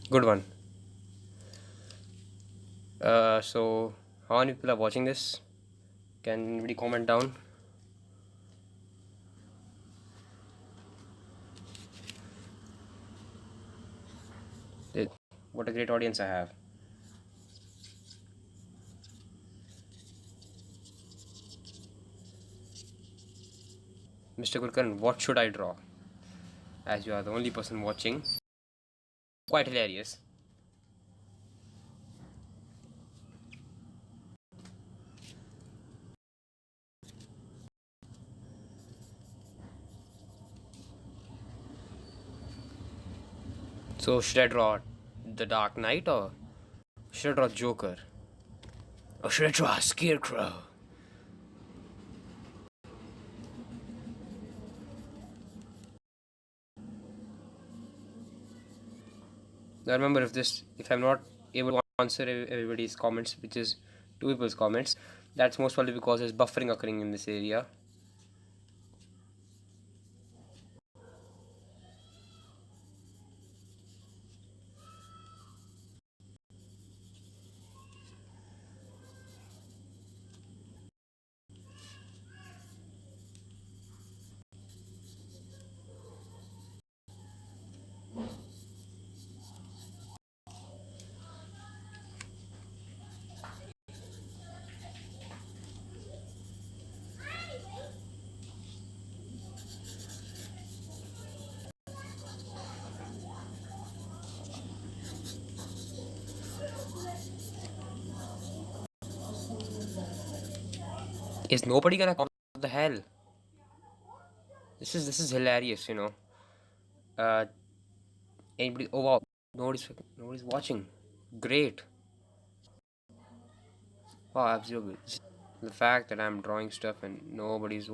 Good one. So how many people are watching this? Can anybody comment down? What a great audience I have. Mr. Gurkaran, what should I draw? As you are the only person watching. Quite hilarious. So should I draw the Dark Knight or should I draw Joker? Or should I draw a Scarecrow? Now remember, if I'm not able to answer everybody's comments, which is two people's comments, that's most probably because there's buffering occurring in this area. Is nobody gonna comment? What the hell? This is hilarious, you know. Uh, anybody? Oh wow, nobody's watching. Great. Wow, absolutely. The fact that I'm drawing stuff and nobody's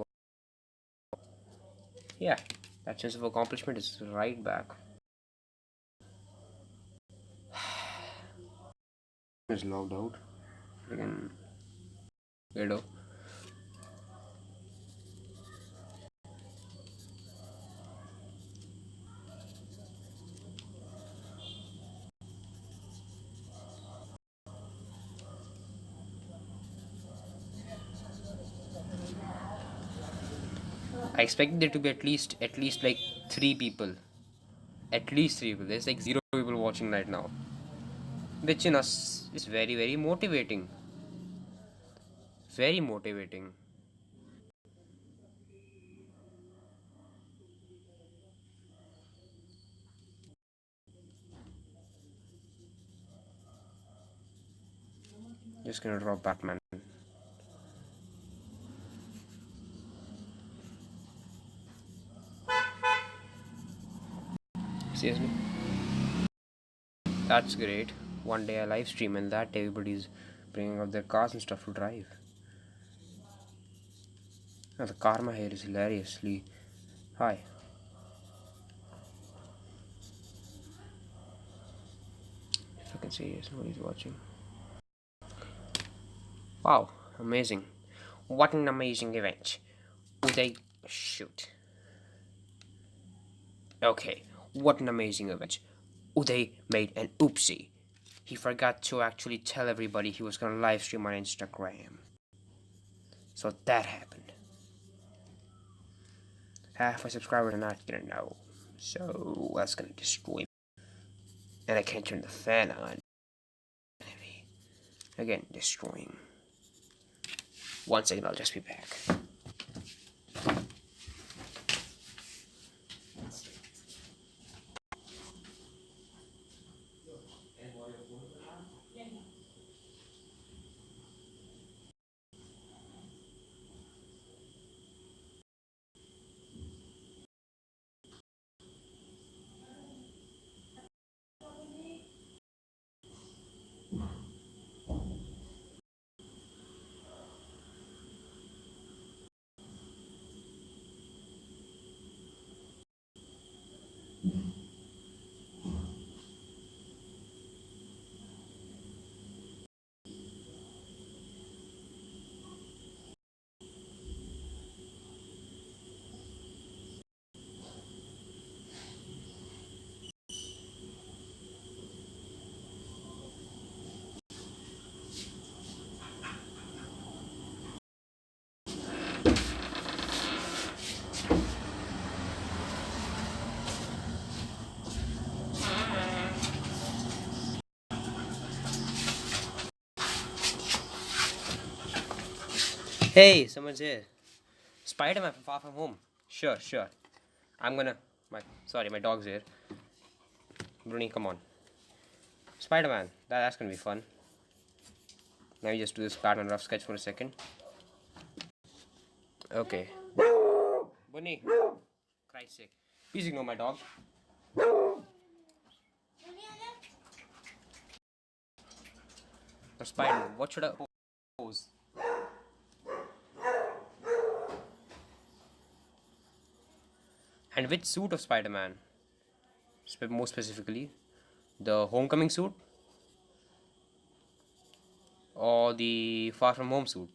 yeah, that sense of accomplishment is right back. Is logged out. Freaking weirdo. I expected there to be at least like three people. At least three people. There's like zero people watching right now. Which in us is very, very motivating. Very motivating. Just gonna draw Batman. Seriously? That's great. One day I live stream and that everybody's bringing out their cars and stuff to drive. Now the karma here is hilariously high. If I can say yes, nobody's watching. Wow, amazing. What an amazing event. Uday, shoot. Okay, what an amazing event. Uday made an oopsie. He forgot to actually tell everybody he was gonna live stream on Instagram. So that happened. Half my subscribers are not gonna know. So that's gonna destroy me. And I can't turn the fan on. Again, destroying. 1 second, I'll just be back. Hey, someone's here. Spider-Man from Far From Home. Sure, sure. I'm gonna. Sorry, my dog's here. Bruni, come on. Spider-Man. That's gonna be fun. Let me just do this pattern rough sketch for a second. Okay. Bunny. Christ's sake. Please ignore my dog. Spider-Man. What should I pose? And which suit of Spider-Man? More specifically, the Homecoming suit or the Far From Home suit?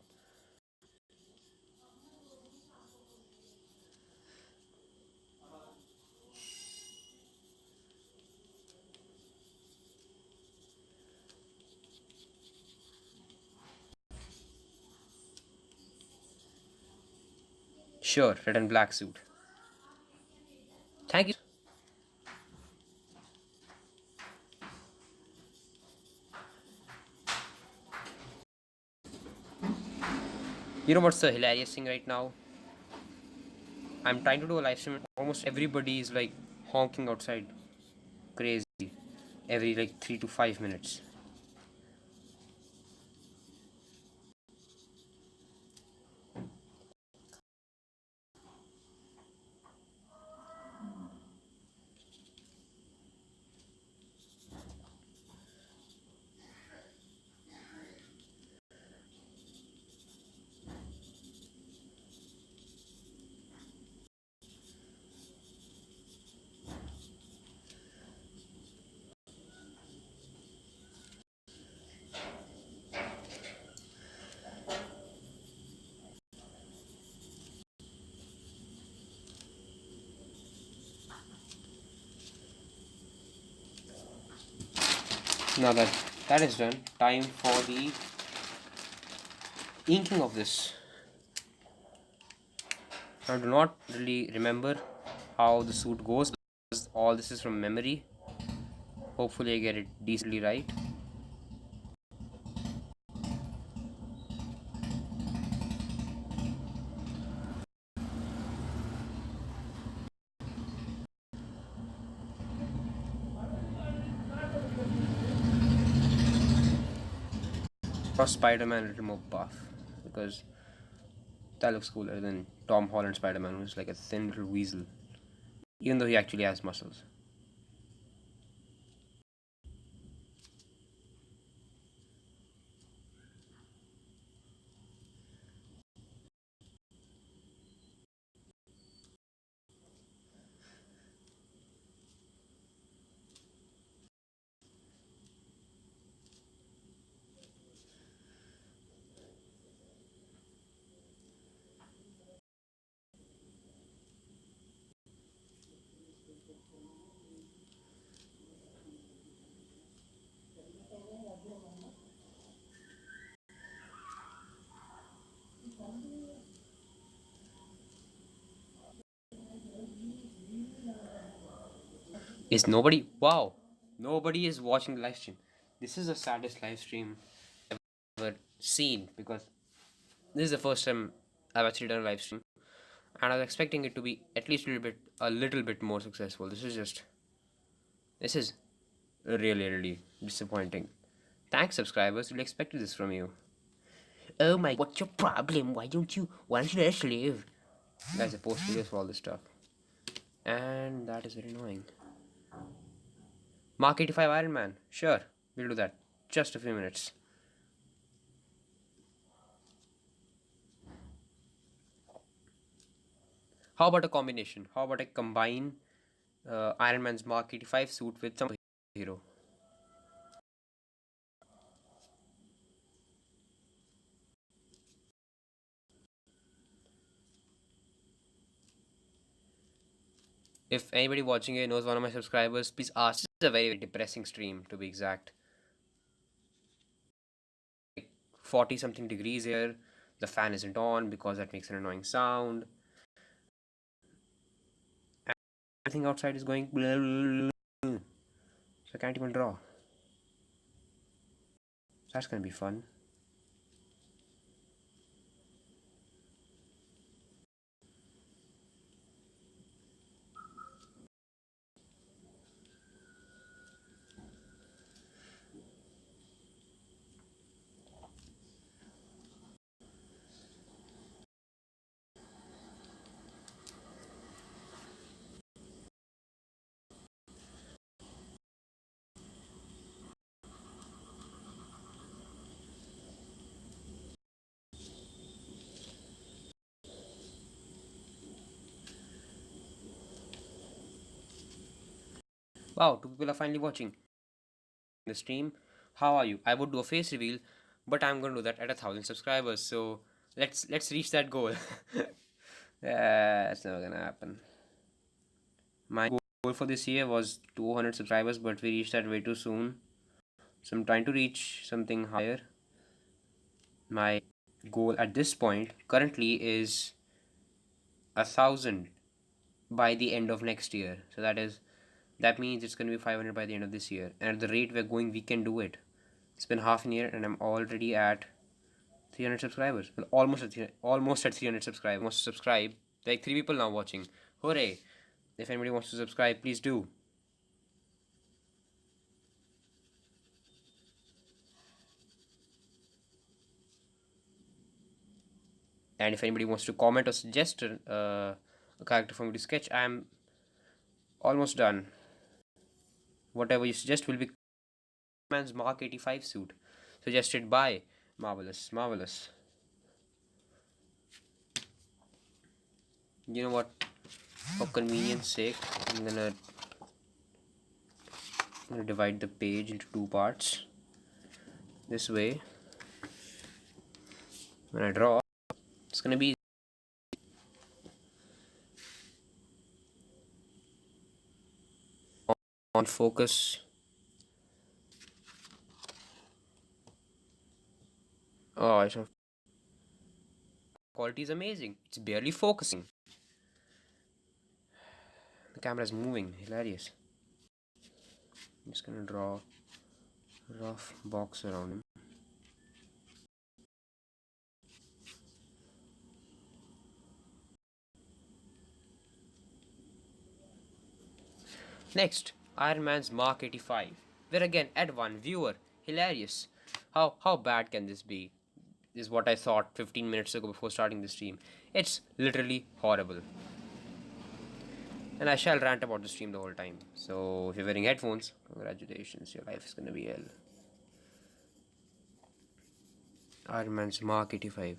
Sure, red and black suit. Thank you. You know what's the hilarious thing right now? I'm trying to do a live stream. Almost everybody is like honking outside. Crazy. Every like 3 to 5 minutes. Now that is done, time for the inking of this. I do not really remember how the suit goes because all this is from memory. Hopefully I get it decently right. Or Spider-Man a little more buff because that looks cooler than Tom Holland Spider-Man, who's like a thin little weasel, even though he actually has muscles. Is nobody? Wow, nobody is watching the live stream. This is the saddest live stream ever seen because this is the first time I've actually done a live stream, and I was expecting it to be at least a little bit more successful. This is really, really disappointing. Thanks, subscribers. We expected this from you. Oh my! What's your problem? Why don't you? Why don't you let us live? Guys, I post videos for all this stuff, and that is very annoying. Mark 85 Iron Man. Sure, we'll do that. Just a few minutes. How about a combination? How about I combine Iron Man's Mark 85 suit with some hero. If anybody watching it knows one of my subscribers, please ask. This is a very, very depressing stream, to be exact. 40 something degrees here. The fan isn't on because that makes an annoying sound. Everything outside is going blah, blah, blah, so I can't even draw. That's gonna be fun. Wow, two people are finally watching the stream. How are you? I would do a face reveal, but I'm gonna do that at 1,000 subscribers. So let's reach that goal. That's never gonna happen. My goal for this year was 200 subscribers, but we reached that way too soon. So I'm trying to reach something higher. My goal at this point currently is 1,000 by the end of next year. So that means it's gonna be 500 by the end of this year. And at the rate we're going, we can do it. It's been half a year, and I'm already at 300 subscribers. Well, almost at 300 subscribers. Wants to subscribe? Like 3 people now watching. Hooray! If anybody wants to subscribe, please do. And if anybody wants to comment or suggest a character for me to sketch, I'm almost done. Whatever you suggest will be man's Mark 85 suit, suggested by Marvelous. Marvelous. You know what? For convenience sake, I'm gonna divide the page into two parts. This way, when I draw, it's gonna be on focus. Oh, it's not. Quality is amazing. It's barely focusing. The camera is moving. Hilarious. I'm just gonna draw a rough box around him. Next, Iron Man's Mark 85. We're again at 1 viewer. Hilarious. How bad can this be? Is what I thought 15 minutes ago before starting the stream. It's literally horrible. And I shall rant about the stream the whole time. So if you're wearing headphones, congratulations, your life is gonna be hell. Iron Man's Mark 85.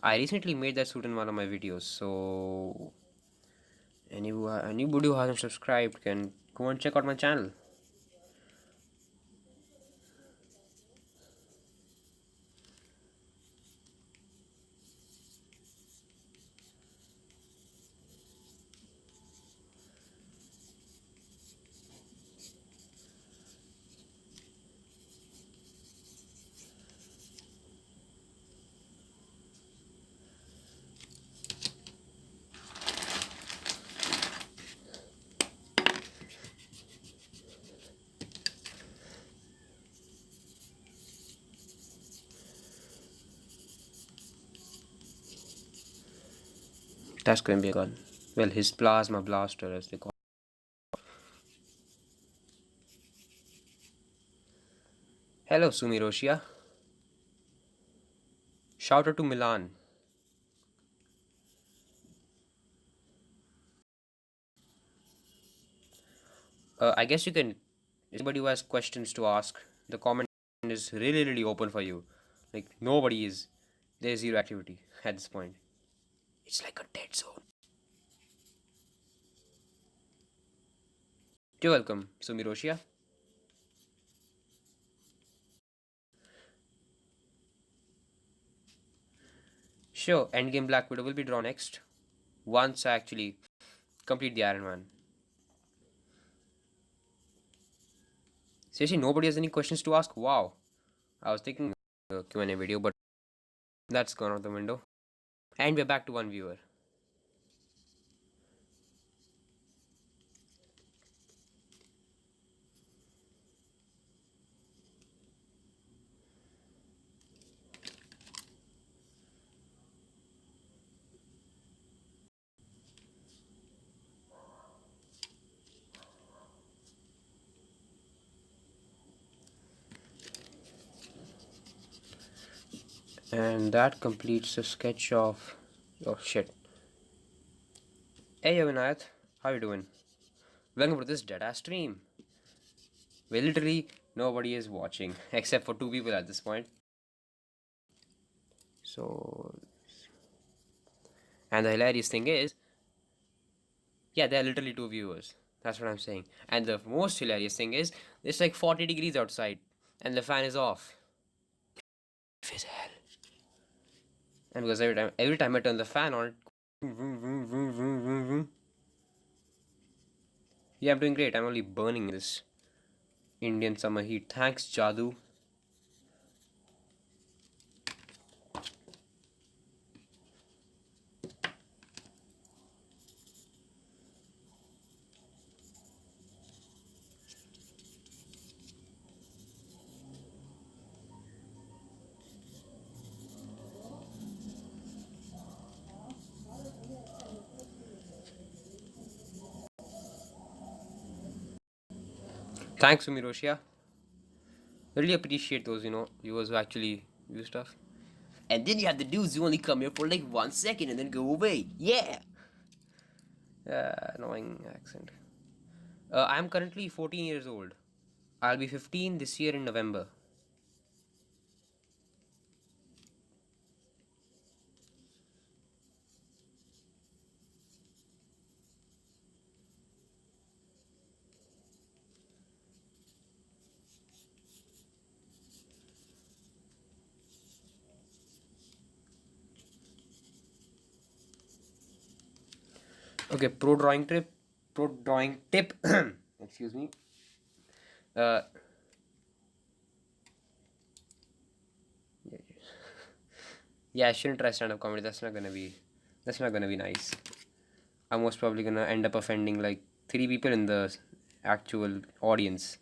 I recently made that suit in one of my videos, so anybody who hasn't subscribed can go and check out my channel. That's going to be a gun. Well, his plasma blaster, as they call it. Hello, Sumiroshia. Shout out to Milan. I guess you can. Anybody who has questions to ask, the comment is really, really open for you. Like, nobody is. There's zero activity at this point. It's like a dead zone. You're welcome, Sumiroshia. Sure, Endgame Black Widow will be drawn next. Once I actually complete the Iron Man. Seriously, nobody has any questions to ask? Wow. I was thinking Q&A video, but that's gone out the window. And we're back to one viewer. And that completes the sketch of... Oh shit. Hey Avinath, how you doing? Welcome to this dead-ass stream. Where literally nobody is watching, except for 2 people at this point. So... And the hilarious thing is... Yeah, there are literally 2 viewers. That's what I'm saying. And the most hilarious thing is, it's like 40 degrees outside, and the fan is off. It is hell. And because every time I turn the fan on, yeah, I'm doing great. I'm only burning this Indian summer heat. Thanks, Jadu. Thanks, Sumiroshia. Really appreciate those, viewers who actually view stuff. And then you have the dudes who only come here for like 1 second and then go away. Yeah! Annoying accent. I'm currently 14 years old. I'll be 15 this year in November. Okay, pro drawing tip. Excuse me. Uh, yeah, I shouldn't try stand-up comedy. That's not gonna be nice. I'm most probably gonna end up offending like 3 people in the actual audience.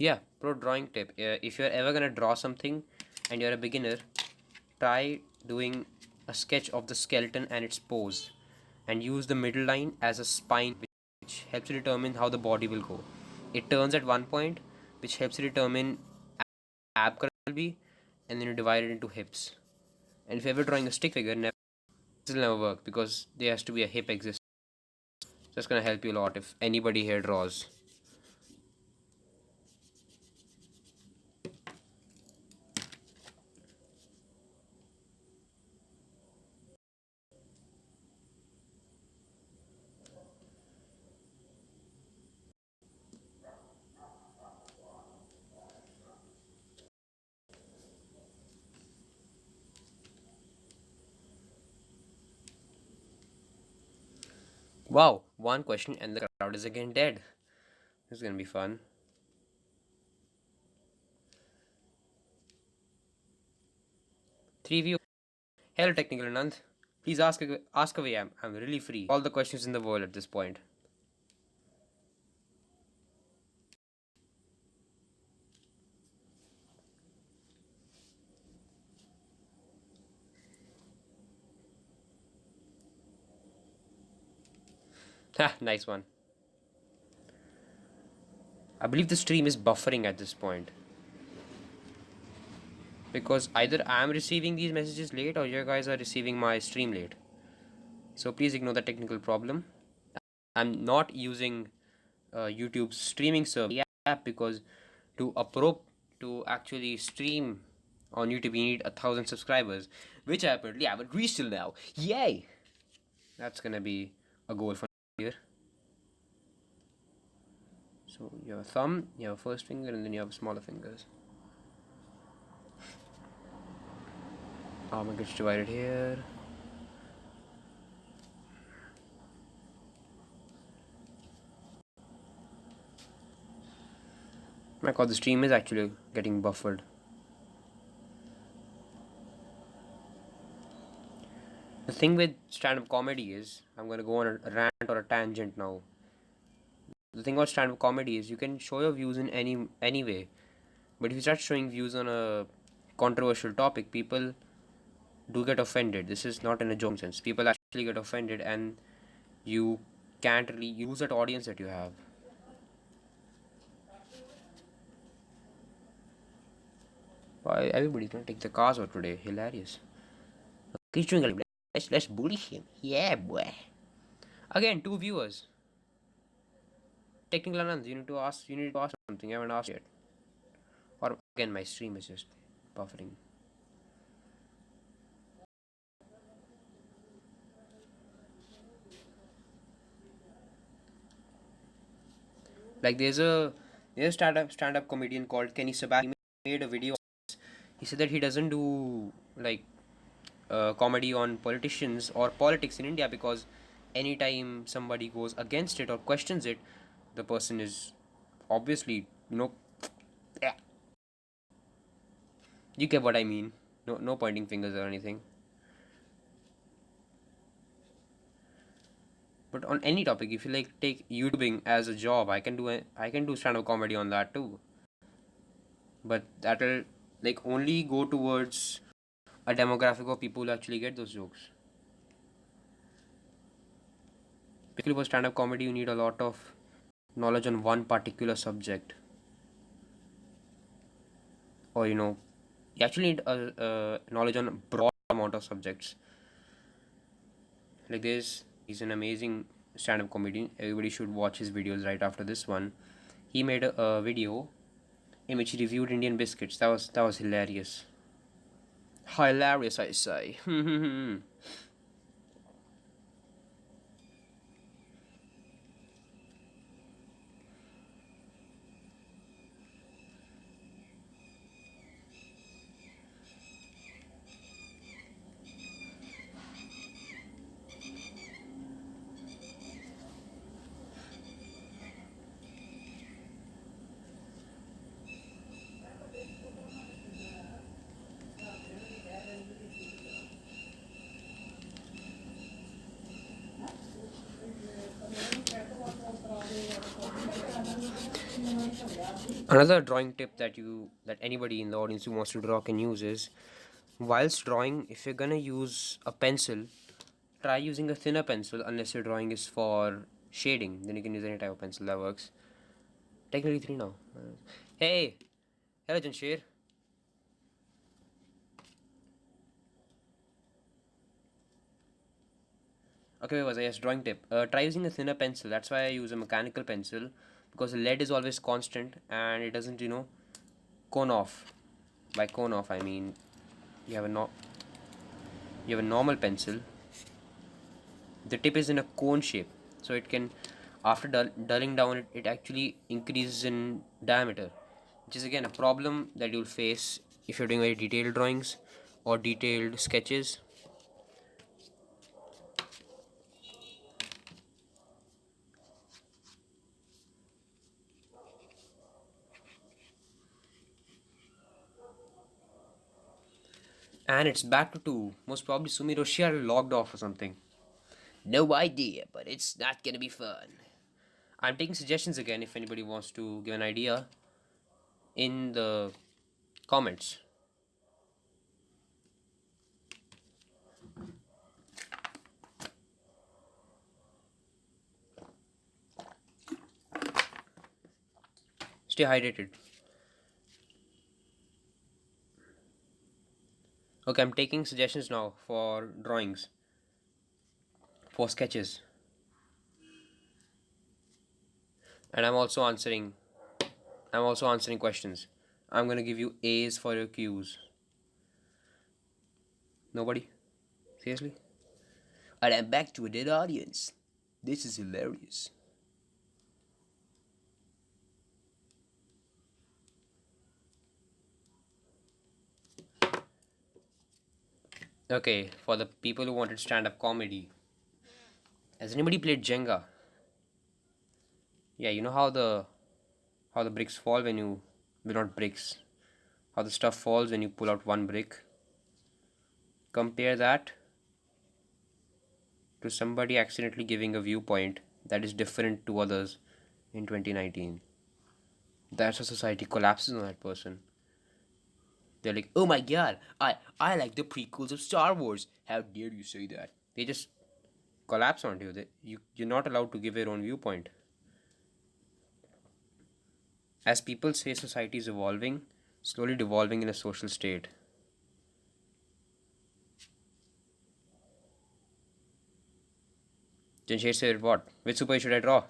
Yeah, pro drawing tip. If you're ever gonna draw something and you're a beginner, try doing a sketch of the skeleton and its pose, and use the middle line as a spine, which helps you determine how the body will go. It turns at one point, which helps you determine ab curl will be, and then you divide it into hips. And if you're ever drawing a stick figure, this will never work because there has to be a hip exist. That's gonna help you a lot if anybody here draws. Wow, one question and the crowd is again dead. This is gonna be fun. 3 view. Hello, Technical Anand. Please ask away. I'm really free. All the questions in the world at this point. Ha, nice one. I believe the stream is buffering at this point. Because either I'm receiving these messages late or you guys are receiving my stream late. So please ignore the technical problem. I'm not using YouTube's streaming service app because to to actually stream on YouTube you need 1,000 subscribers, which apparently I haven't reached till now. Yay! That's gonna be a goal for here. So you have a thumb, you have a first finger, and then you have smaller fingers. Arm gets divided here. My god, the stream is actually getting buffered. The thing with stand-up comedy is, I'm gonna go on a rant or a tangent now. The thing about stand-up comedy is you can show your views in any way, but if you start showing views on a controversial topic, people do get offended. This is not in a joke sense. People actually get offended, and you can't really use that audience that you have. Why everybody's gonna take the cars out today? Hilarious. He's doing a let's bully him. Yeah, boy. Again, two viewers. Technical Anand, you need to ask something. I haven't asked yet. Or again, my stream is just buffering. Like there's a stand up comedian called Kenny Sebastian. He made a video. He said that he doesn't do like comedy on politicians or politics in India because anytime somebody goes against it or questions it, the person is obviously you get what I mean. No pointing fingers or anything. But on any topic, if you like take YouTubing as a job, I can do stand up comedy on that too. But that'll like only go towards a demographic of people who actually get those jokes. Basically, for stand up comedy, you need a lot of knowledge on one particular subject, or you actually need a knowledge on a broad amount of subjects. Like he's an amazing stand up comedian. Everybody should watch his videos right after this one. He made a video in which he reviewed Indian biscuits. That was hilarious. Hilarious, I say. Another drawing tip that anybody in the audience who wants to draw can use is whilst drawing, if you're gonna use a pencil, try using a thinner pencil unless your drawing is for shading. Then you can use any type of pencil that works. Technically three now. Hey, hello Janshir. Okay, where was I? Yes, drawing tip. Try using a thinner pencil. That's why I use a mechanical pencil because the lead is always constant and it doesn't cone off. By cone off, I mean you have a no you have a normal pencil. The tip is in a cone shape, so it can after dulling down it actually increases in diameter, which is again a problem that you'll face if you're doing very detailed drawings or detailed sketches. And it's back to two. Most probably Sumi Roshia logged off or something. No idea, but it's not gonna be fun. I'm taking suggestions again if anybody wants to give an idea in the comments. Stay hydrated. Okay, I'm taking suggestions now for drawings. for sketches. And I'm also answering questions. I'm gonna give you A's for your Q's. Nobody? Seriously? And I'm back to a dead audience. This is hilarious. Okay, for the people who wanted stand-up comedy, has anybody played Jenga? Yeah, you know how the bricks fall when you, well, not bricks, how the stuff falls when you pull out one brick. Compare that to somebody accidentally giving a viewpoint that is different to others in 2019. That's how society collapses on that person. They're like, oh my god, I like the prequels of Star Wars. How dare you say that? They just collapse onto you. You're not allowed to give your own viewpoint. As people say, society is evolving, slowly devolving in a social state. Jamshed said, what? Which super should I draw?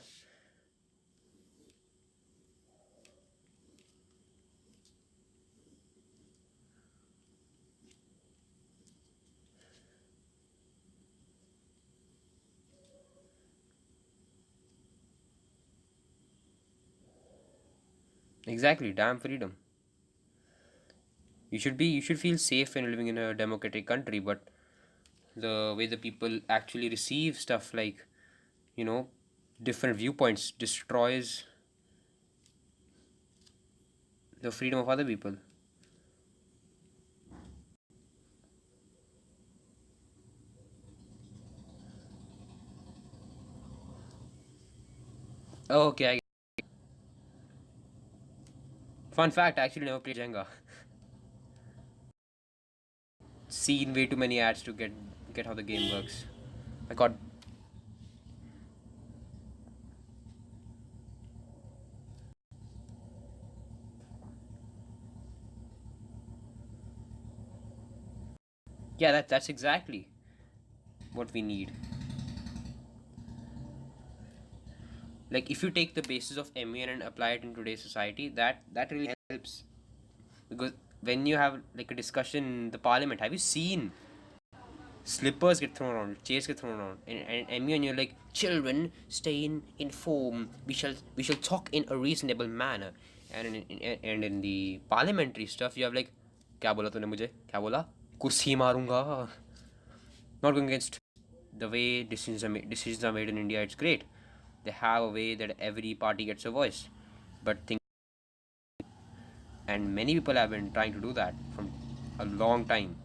Exactly, damn freedom. You should feel safe when living in a democratic country, but the way the people actually receive stuff like, you know, different viewpoints destroys the freedom of other people. Oh, okay. Fun fact, I actually never played Jenga. Seen way too many ads to get how the game works. I got, yeah, that's exactly what we need. Like if you take the basis of MEN and apply it in today's society, that really helps. Because when you have like a discussion in the parliament, have you seen slippers get thrown around, chairs get thrown around, and me and you're like, children, stay in form. We shall talk in a reasonable manner. And in the parliamentary stuff, you have like, क्या बोला तूने मुझे? क्या बोला? कुर्सी मारूंगा. Not going against the way decisions are made in India. It's great. They have a way that every party gets a voice, but think, and many people have been trying to do that from a long time.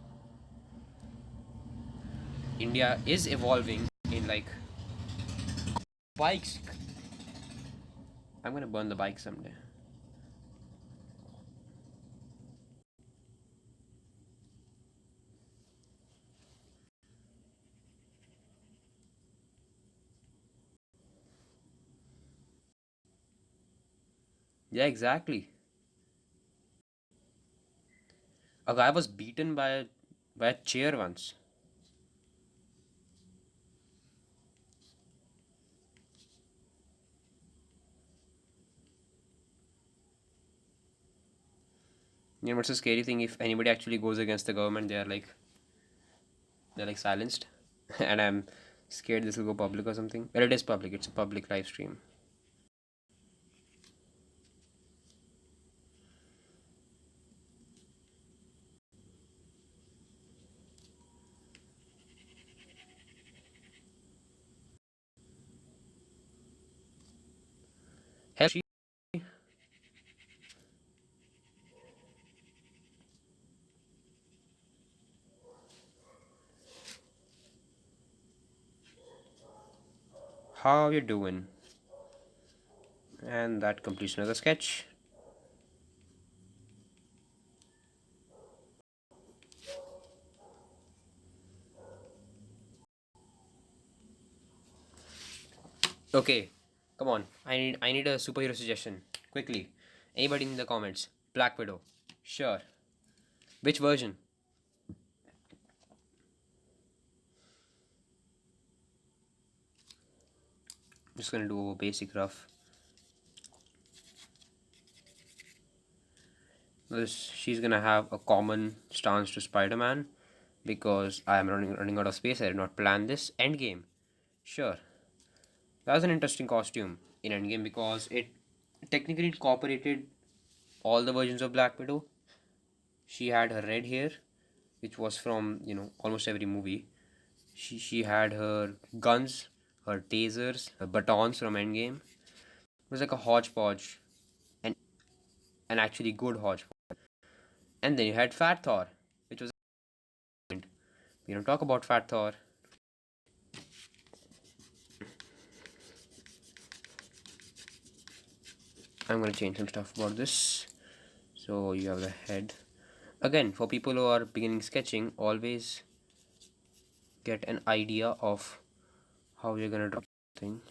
India is evolving in like bikes. I'm gonna burn the bike someday. Yeah, exactly. A guy was beaten by a chair once. You know what's the scary thing? If anybody actually goes against the government, they're like silenced, and I'm scared this will go public or something. Well, it is public. It's a public live stream. Hell, how you doing? And that completes another sketch. Okay, come on. I need a superhero suggestion quickly. Anybody in the comments? Black Widow. Sure. Which version? just gonna do a basic rough. She's gonna have a common stance to Spider-Man because I am running out of space. I did not plan this. Endgame. Sure. That was an interesting costume in Endgame because it technically incorporated all the versions of Black Widow. She had her red hair, which was from, almost every movie. She had her guns, her tasers, her batons from Endgame. It was like a hodgepodge, and an actually good hodgepodge. And then you had Fat Thor, which was a point. We don't talk about Fat Thor. I'm gonna change some stuff about this. So you have the head. Again, for people who are beginning sketching, always get an idea of how you're gonna draw thing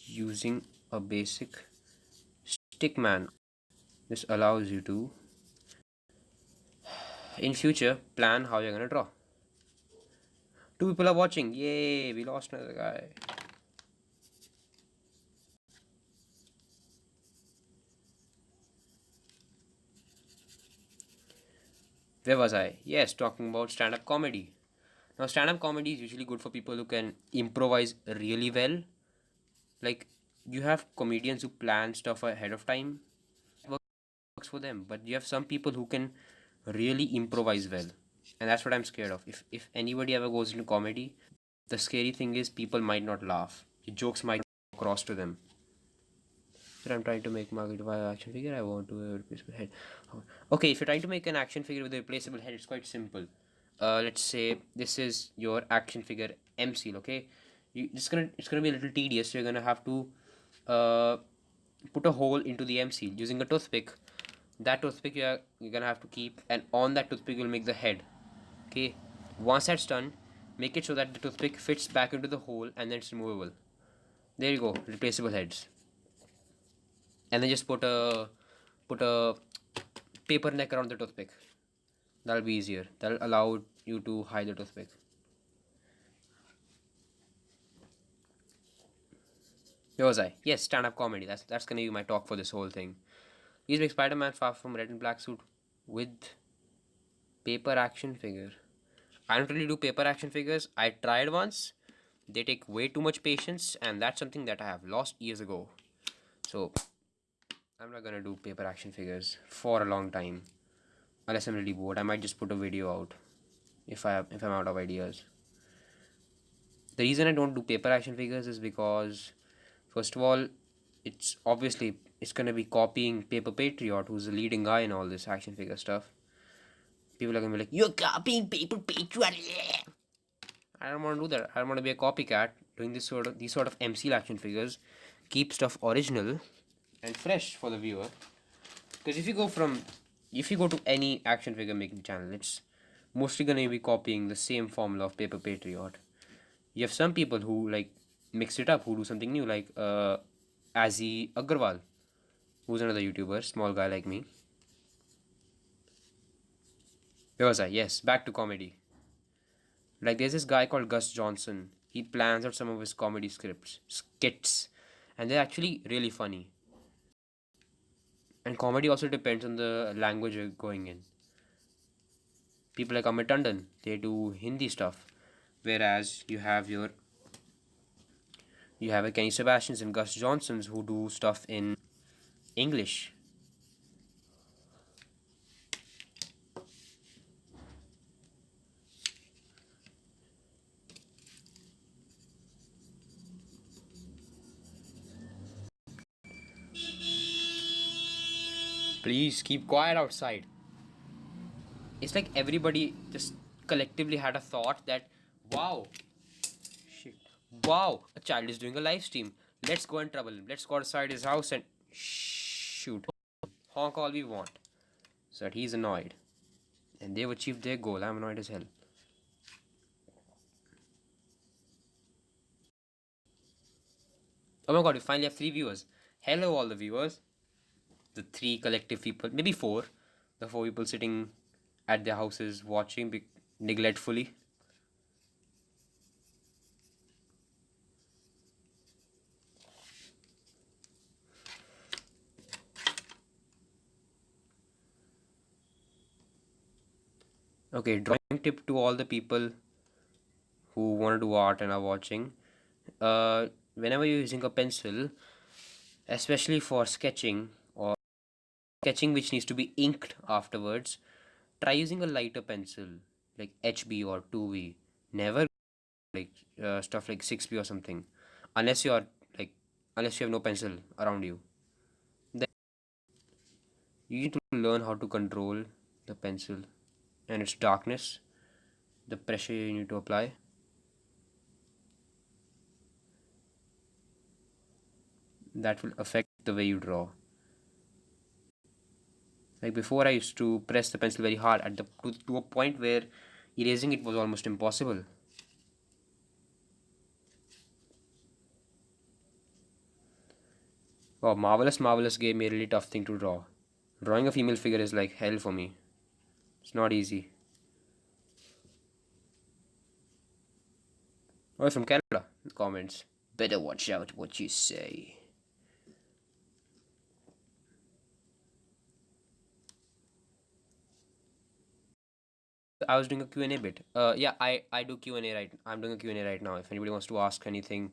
using a basic stickman. This allows you to, in future, plan how you're gonna draw. 2 people are watching. Yay! We lost another guy. Where was I? Yes, talking about stand-up comedy. Now, stand-up comedy is usually good for people who can improvise really well. Like, you have comedians who plan stuff ahead of time. It works for them. But you have some people who can really improvise well. And that's what I'm scared of. If anybody ever goes into comedy, the scary thing is people might not laugh. Your jokes might cross to them. But I'm trying to make Margaret via action figure. I want to a replaceable head. Okay, if you're trying to make an action figure with a replaceable head, it's quite simple. Let's say this is your action figure M seal. Okay, it's gonna be a little tedious. You're gonna have to put a hole into the M seal using a toothpick. That toothpick you're gonna have to keep, and on that toothpick you'll make the head. Okay, once that's done, make it so that the toothpick fits back into the hole and then it's removable. There you go, replaceable heads. And then just put a paper neck around the toothpick. That'll be easier. That'll allow you to hide the toothpick. Where was I? Yes, stand-up comedy. That's gonna be my talk for this whole thing. Please make Spider-Man far from red and black suit with paper action figure. I don't really do paper action figures. I tried once. They take way too much patience, and that's something that I have lost years ago. So I'm not gonna do paper action figures for a long time. Unless I'm really bored. I might just put a video out if I'm out of ideas. The reason I don't do paper action figures is because, first of all, it's gonna be copying Paper Patriot, who's the leading guy in all this action figure stuff. People are gonna be like, "You're copying Paper Patriot." I don't want to do that. I don't want to be a copycat doing these sort of MC action figures. Keep stuff original and fresh for the viewer. Because if you go to any action figure making channel, it's mostly gonna be copying the same formula of Paper Patriot. You have some people who like mix it up, who do something new, like Azzy Agarwal, who's another YouTuber, small guy like me. Where was I? Yes, back to comedy. Like there's this guy called Gus Johnson. He plans out some of his comedy skits, and they're actually really funny. And comedy also depends on the language you're going in. People like Amit Tandon, they do Hindi stuff, whereas you have a Kenny Sebastians and Gus Johnsons who do stuff in English. Please keep quiet outside. It's like everybody just collectively had a thought that, wow, shit, wow, a child is doing a live stream. Let's go and trouble him. Let's go outside his house and shoot. Honk all we want. So that he's annoyed. And they've achieved their goal. I'm annoyed as hell. Oh my god, we finally have 3 viewers. Hello, all the viewers. The 3 collective people, maybe 4. The 4 people sitting at their houses watching neglectfully. Okay, drawing tip to all the people who want to do art and are watching. Whenever you're using a pencil, especially for sketching or sketching which needs to be inked afterwards, try using a lighter pencil like HB or 2B. Never like stuff like 6B or something, unless you're like unless you have no pencil around you. Then you need to learn how to control the pencil and its darkness, the pressure you need to apply. That will affect the way you draw. Like before, I used to press the pencil very hard at to a point where erasing it was almost impossible. Oh, marvelous gave me a really tough thing to draw. Drawing a female figure is like hell for me. It's not easy. Oh, from Canada. Comments. Better watch out what you say. I was doing a Q&A bit. Yeah, I do Q&A right. I'm doing a Q&A right now. If anybody wants to ask anything,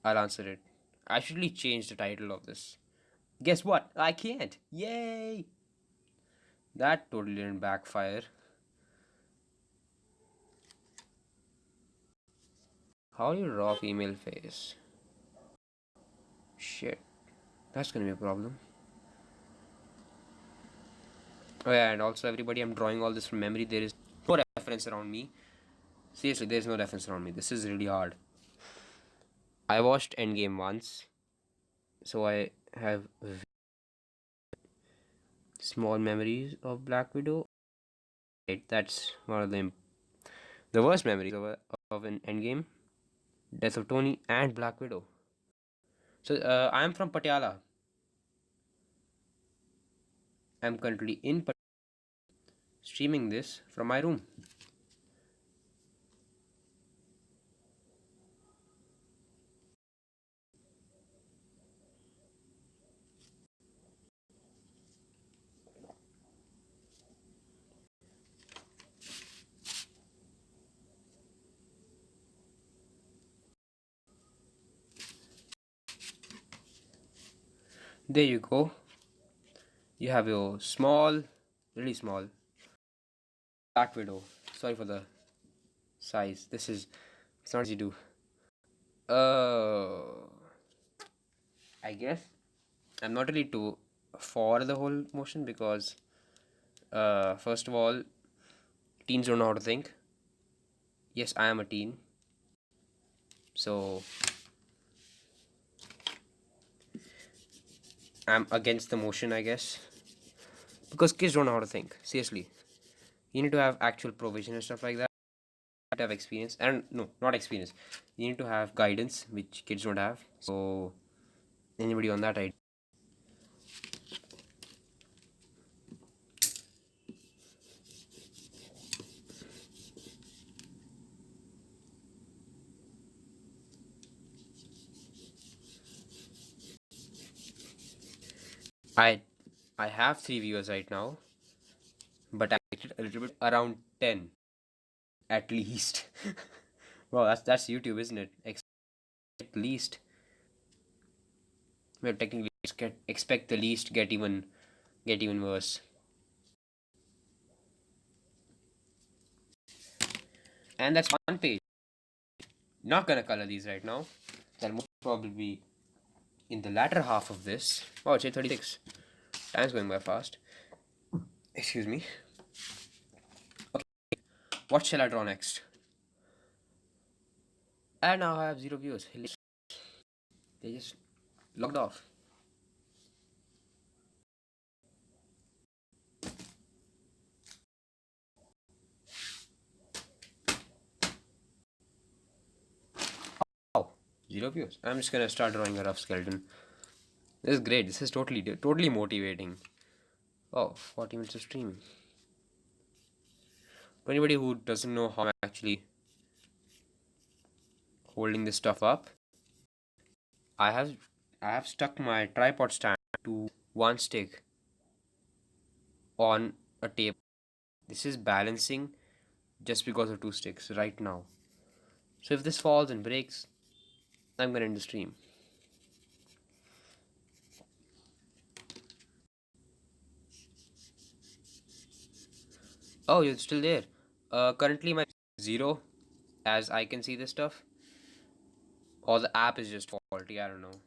I'll answer it. I should really change the title of this. Guess what? I can't. Yay! That totally didn't backfire. How do you draw female face? Shit. That's gonna be a problem. Oh yeah, and also everybody, I'm drawing all this from memory. There is no reference around me. Seriously, there's no reference around me. This is really hard. I watched Endgame once, so I have small memories of Black Widow. Right, that's one of the worst memories of an Endgame, death of Tony and Black Widow. So I am from Patiala. I'm currently in streaming this from my room. There you go. You have your small, really small Black Widow. Sorry for the size. It's not easy to do. I guess I'm not really too for the whole motion because, first of all, teens don't know how to think. Yes, I am a teen, so I'm against the motion, I guess, because kids don't know how to think. Seriously, you need to have actual provision and stuff like that. You need to have experience, and no, not experience. You need to have guidance, which kids don't have. So, anybody on that idea? I I have 3 viewers right now, but I expected a little bit around 10 at least. Well, that's YouTube, isn't it? At least. Well, technically, expect the least, get even worse. And that's one page. Not gonna color these right now. They'll most probably be in the latter half of this. Oh, it's 8:36. Time's going by fast. Excuse me. What shall I draw next? And now I have 0 viewers. They just logged off. Oh, 0 viewers. I'm just gonna start drawing a rough skeleton. This is great. This is totally motivating. Oh, 40 minutes of streaming. For anybody who doesn't know how I'm actually holding this stuff up, I have I have stuck my tripod stand to one stick on a table. This is balancing just because of two sticks right now. So if this falls and breaks, I'm gonna end the stream. Oh, you're still there. Currently my 0, as I can see this stuff. Or the app is just faulty, I don't know.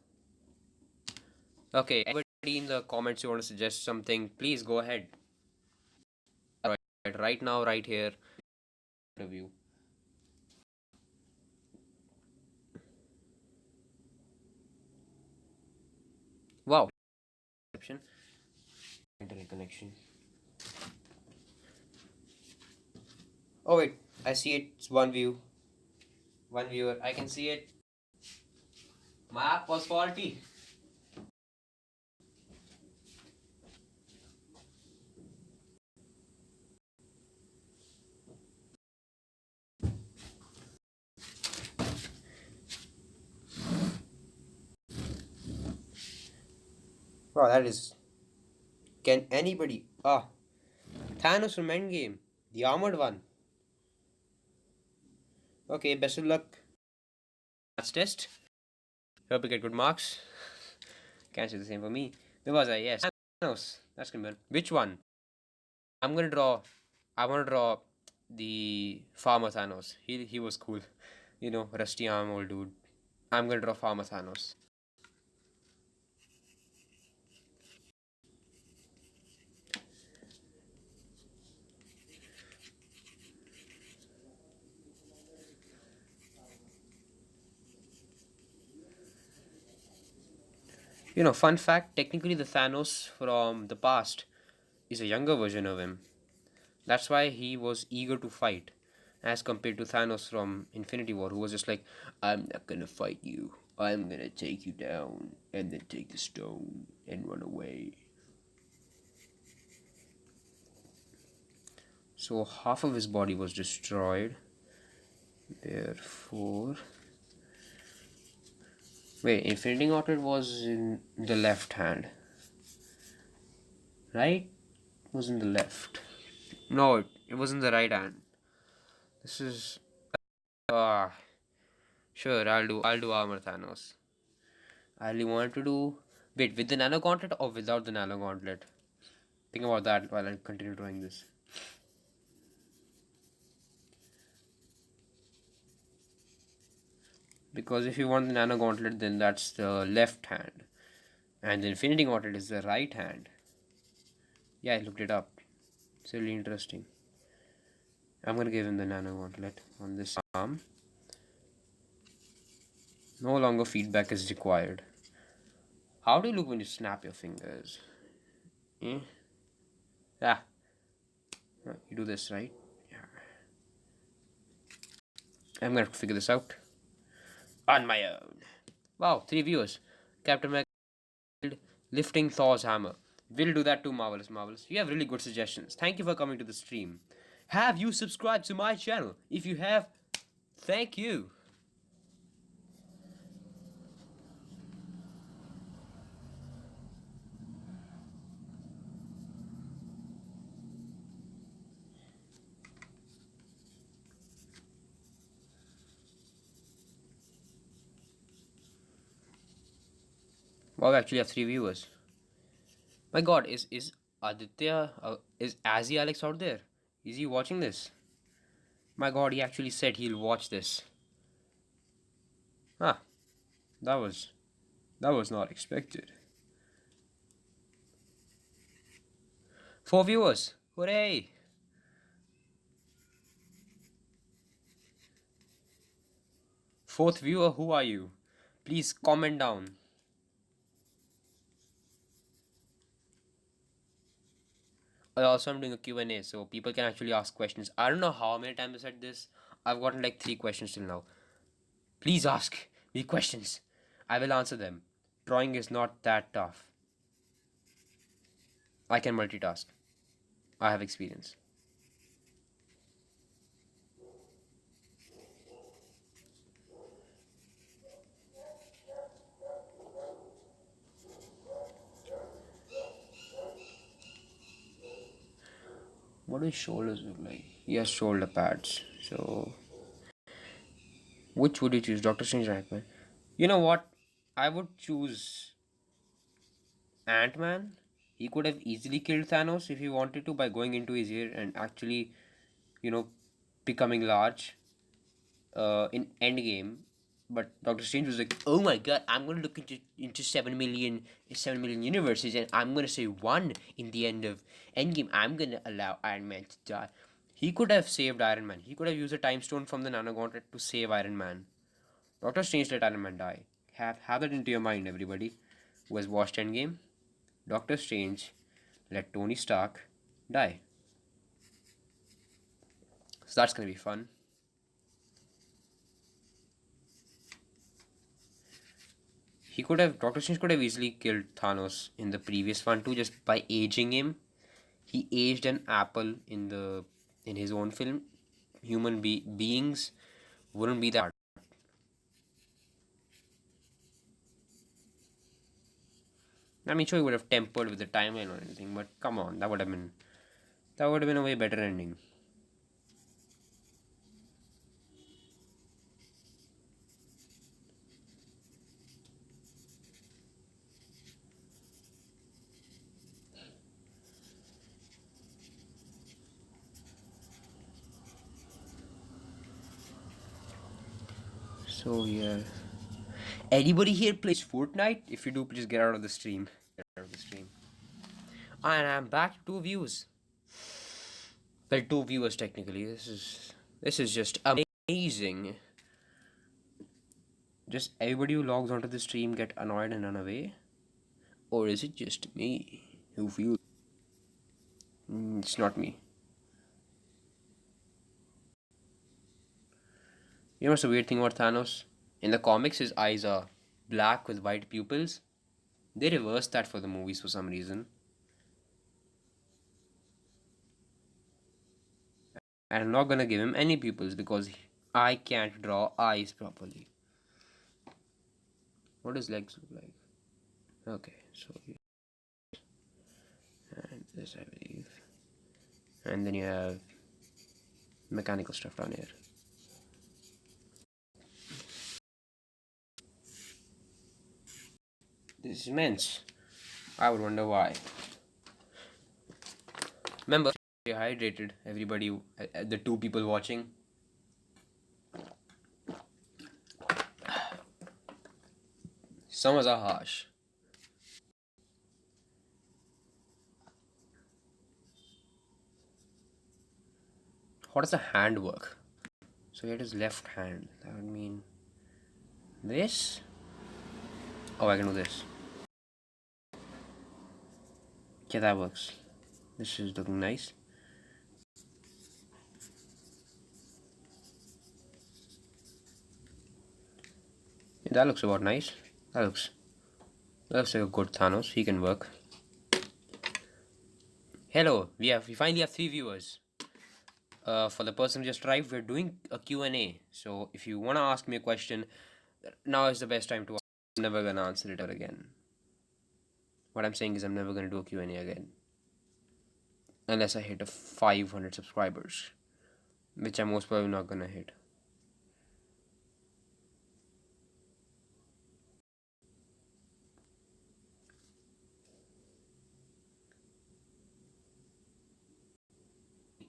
Okay, anybody in the comments you want to suggest something, please go ahead. Right now, right here, review. Wow. Internet connection. Oh wait, I see it. It's one view. One viewer. I can see it. My app was faulty. Wow, that is. Can anybody. Ah. Thanos from Endgame. The armored one. Okay, best of luck. Maths test. Hope you get good marks. Can't say the same for me. Where was I? Yes. Thanos. That's gonna be. Which one? I'm gonna draw. I wanna draw the farmer Thanos. He was cool. You know, rusty arm old dude. I'm gonna draw farmer Thanos. You know, fun fact, technically the Thanos from the past is a younger version of him. That's why he was eager to fight, as compared to Thanos from Infinity War, who was just like, I'm not gonna fight you. I'm gonna take you down, and then take the stone and run away. So half of his body was destroyed. Therefore. Wait, Infinity Gauntlet was in the left hand. Right? It was in the left. No, it was in the right hand. This is ah sure, I'll do Armor Thanos. I really wanted to do wait with the nano gauntlet or without the nano gauntlet. Think about that while I continue drawing this. Because if you want the nano gauntlet, then that's the left hand, and the infinity gauntlet is the right hand. Yeah, I looked it up. It's really interesting. I'm gonna give him the nano gauntlet on this arm. No longer feedback is required. How do you look when you snap your fingers? Eh? Yeah. You do this, right? Yeah. I'm gonna figure this out on my own. Wow, 3 viewers. Captain America lifting Thor's hammer. We'll do that too, Marvelous Marvelous. You have really good suggestions. Thank you for coming to the stream. Have you subscribed to my channel? If you have, thank you. Wow, we actually have 3 viewers. My god, is Aditya, is Azzy Alex out there? Is he watching this? My god, he actually said he'll watch this. Huh, that was not expected. 4 viewers. Hooray! Fourth viewer, who are you? Please comment down. Also, I'm doing a Q&A, so people can actually ask questions. I don't know how many times I said this. I've gotten like 3 questions till now. Please ask me questions. I will answer them. Drawing is not that tough. I can multitask. I have experience. What What do his shoulders look like? He has shoulder pads. So, which would you choose, Doctor Strange or Ant-Man? You know what? I would choose Ant-Man. He could have easily killed Thanos if he wanted to by going into his ear and actually, you know, becoming large in Endgame. But Doctor Strange was like, "Oh my God, I'm gonna look into 7 million universes, and I'm gonna say one in the end of Endgame. I'm gonna allow Iron Man to die." He could have saved Iron Man. He could have used a time stone from the Nano Gauntlet to save Iron Man. Doctor Strange let Iron Man die. Have that into your mind, everybody who has watched Endgame. Doctor Strange let Tony Stark die. So that's gonna be fun. Doctor Strange could have easily killed Thanos in the previous one too, just by aging him. He aged an apple in his own film. Beings wouldn't be that hard. I mean, sure, he would have tempered with the timeline or anything, but come on, that would have been a way better ending. So yeah. Anybody here plays Fortnite? If you do, please get out of the stream. Get out of the stream. And I'm back to 2 views. Well, 2 viewers technically. This is just amazing. Just everybody who logs onto the stream get annoyed and run away, or is it just me who feels? It's not me. You know what's the weird thing about Thanos? In the comics, his eyes are black with white pupils. They reversed that for the movies for some reason. And I'm not gonna give him any pupils because I can't draw eyes properly. What does legs look like? Okay, so and this I believe, and then you have mechanical stuff down here. This is immense. I would wonder why. Remember, stay hydrated, everybody, the 2 people watching. Summers are harsh. How does the hand work? So it is left hand. That would mean this. Oh, I can do this. Yeah, that works. This is looking nice. Yeah, that looks about nice. That looks like a good Thanos. He can work. Hello, we finally have 3 viewers. For the person who just arrived, we're doing a Q&A. So if you want to ask me a question, now is the best time to ask. I'm never gonna answer it again. What I'm saying is I'm never gonna do a Q&A again. Unless I hit a 500 subscribers, which I'm most probably not gonna hit.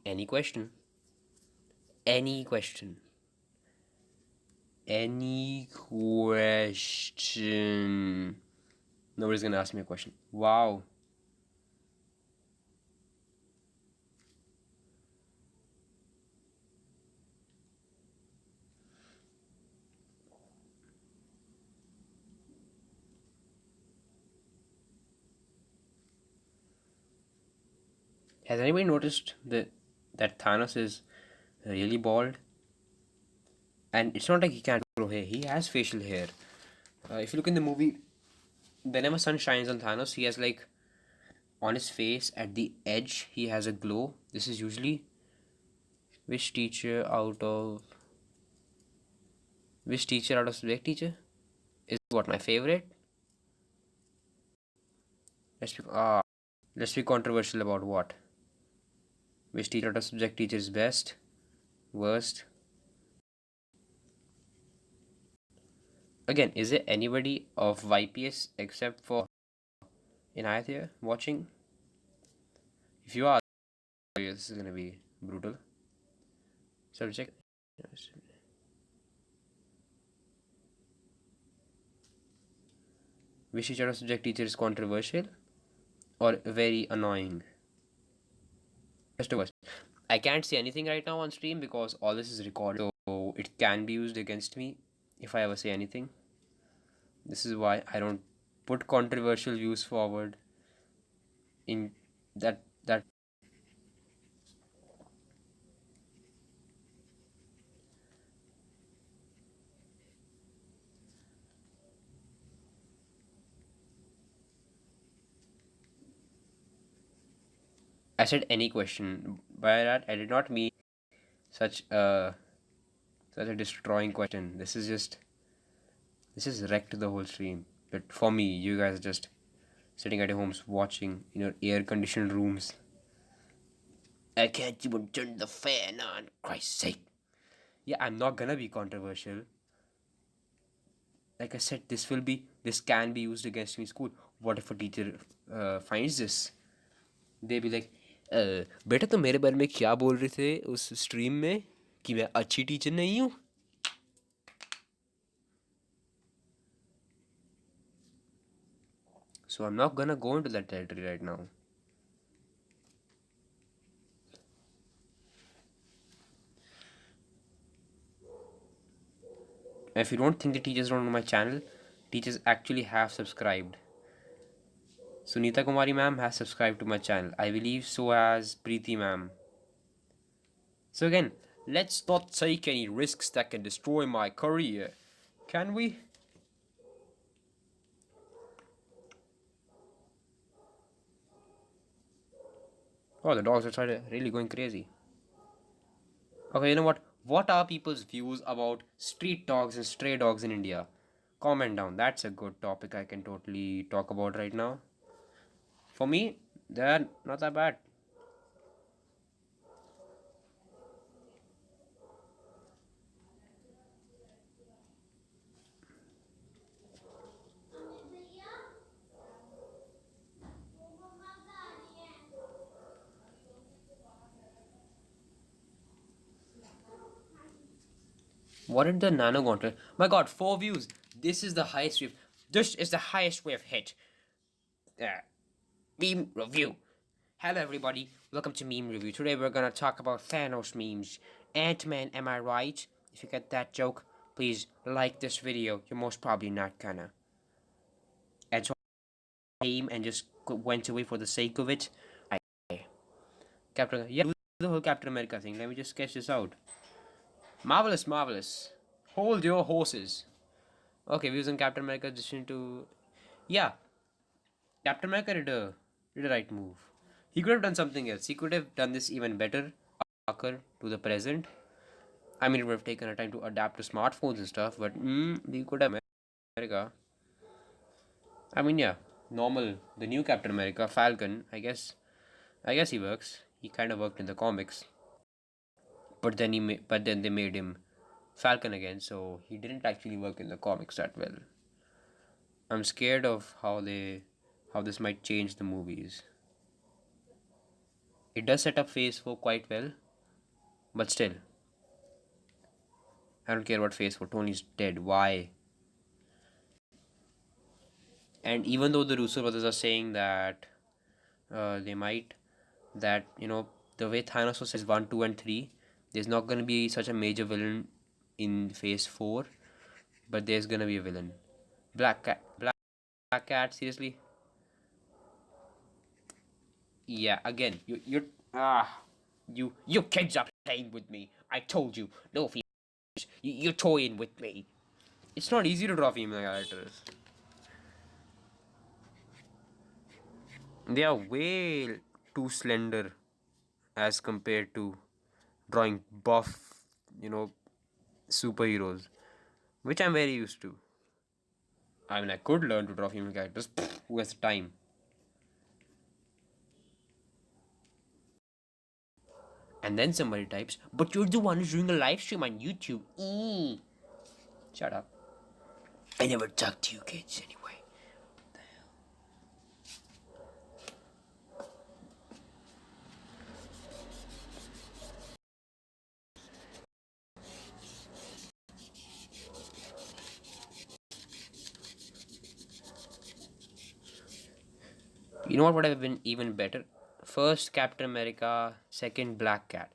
Any question? Any question? Any question? Nobody's gonna ask me a question. Wow. Has anybody noticed that Thanos is really bald? And it's not like he can't grow hair. He has facial hair. If you look in the movie, whenever sun shines on Thanos, he has like on his face at the edge he has a glow. This is usually which teacher out of subject teacher is what my favorite. Let's be controversial about what. Which teacher or subject teacher is best? Worst? Again, is there anybody of YPS except for Inayat here watching? If you are, this is gonna be brutal. Subject. Which teacher or subject teacher is controversial or very annoying? Just a question. I can't say anything right now on stream because all this is recorded, so it can be used against me if I ever say anything. This is why I don't put controversial views forward in that. I said any question. By that I did not mean such a such a destroying question. This is wrecked the whole stream. But for me, you guys are just sitting at your homes watching in your air conditioned rooms. I can't even turn the fan on, Christ's sake. Yeah, I'm not gonna be controversial. Like I said, this can be used against me in school. What if a teacher finds this? They be like, बेटा तो मेरे बारे में क्या बोल रहे थे उस स्ट्रीम में कि मैं अच्छी टीचर नहीं हूँ. So I'm not gonna go into that territory right now. If you don't think the teachers don't know my channel, teachers actually have subscribed. Sunita Kumari ma'am has subscribed to my channel. I believe so has Preeti ma'am. So again, let's not take any risks that can destroy my career. Can we? Oh, the dogs are really going crazy. Okay, you know what? What are people's views about street dogs and stray dogs in India? Comment down. That's a good topic I can totally talk about right now. For me, they're not that bad. What did the nano gauntlet? My god, 4 views. This is the highest we've. This is the highest we've hit. Meme review. Hello, everybody. Welcome to Meme Review. Today we're gonna talk about Thanos memes. Ant-Man, am I right? If you get that joke, please like this video. You're most probably not gonna. And so I came and just went away for the sake of it. Captain, yeah, do the whole Captain America thing. Let me just sketch this out. Marvelous, marvelous. Hold your horses. Okay, views on Captain America decision to. Yeah, Captain America did a right move. He could have done something else. He could have done this even better. To the present. I mean, it would have taken a time to adapt to smartphones and stuff, but he could have America. I mean, yeah, normal. The new Captain America, Falcon. I guess he works. He kind of worked in the comics, but then they made him Falcon again, so he didn't actually work in the comics that well. I'm scared of how this might change the movies. It does set up Phase 4 quite well, but still, I don't care about Phase 4. Tony's dead. Why? And even though the Russo brothers are saying that they might, that, the way Thanos was is 1, 2, and 3, there's not going to be such a major villain in Phase 4, but there's going to be a villain. Black Cat. Black Cat, seriously? Yeah, again, you kids are playing with me. I told you, no females. You're toying with me. It's not easy to draw female characters. They are way too slender as compared to drawing buff, you know, superheroes, which I'm very used to. I mean, I could learn to draw female characters. Who has time? And then somebody types, but you're the one who's doing a live stream on YouTube. Shut up. I never talked to you kids anyway. You know what would have been even better? First Captain America, second Black Cat.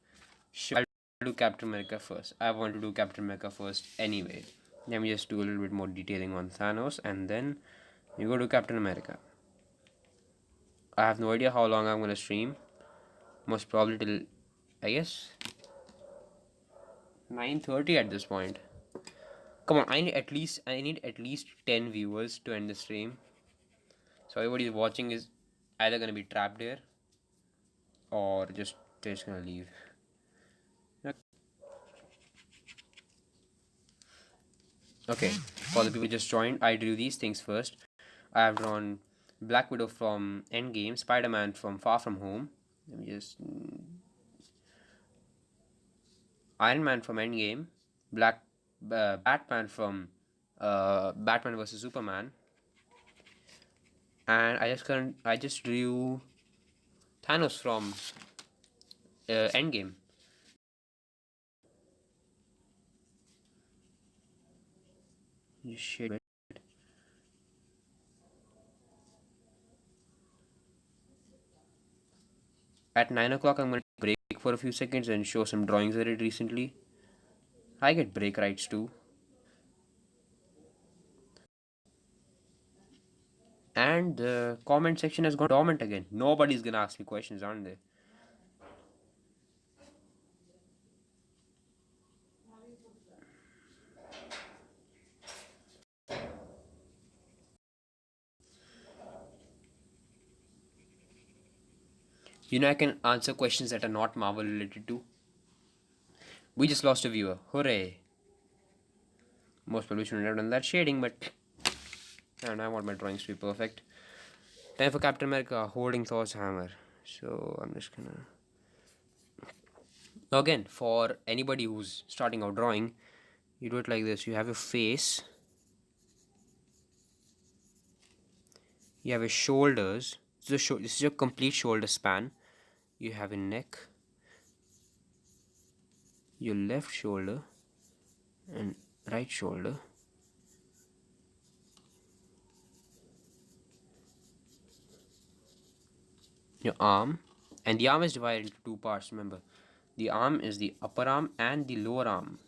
Sure, I'll do Captain America first. I want to do Captain America first anyway. Let me just do a little bit more detailing on Thanos and then you go to Captain America. I have no idea how long I'm gonna stream. Most probably till, I guess, 9:30 at this point. Come on, I need at least 10 viewers to end the stream. So everybody watching is either gonna be trapped here or just gonna leave. Okay, for the people just joined, I drew these things first. I have drawn Black Widow from Endgame, Spider-Man from Far From Home. Let me just Iron Man from Endgame, Batman from Batman vs Superman, and I just drew Thanos from Endgame. You shit. At 9 o'clock, I'm going to break for a few seconds and show some drawings I did recently. I get break rights too. And the comment section has gone dormant again. Nobody's gonna ask me questions, aren't they? You know, I can answer questions that are not Marvel related too. We just lost a viewer. Hooray! Most probably shouldn't have done that shading, but and I want my drawings to be perfect. Time for Captain America holding Thor's hammer. So I'm just gonna. Again, for anybody who's starting out drawing, you do it like this. You have your face, you have your shoulders. This is your complete shoulder span. You have your neck, your left shoulder, and right shoulder. Your arm, and the arm is divided into two parts. Remember, the arm is the upper arm and the lower arm.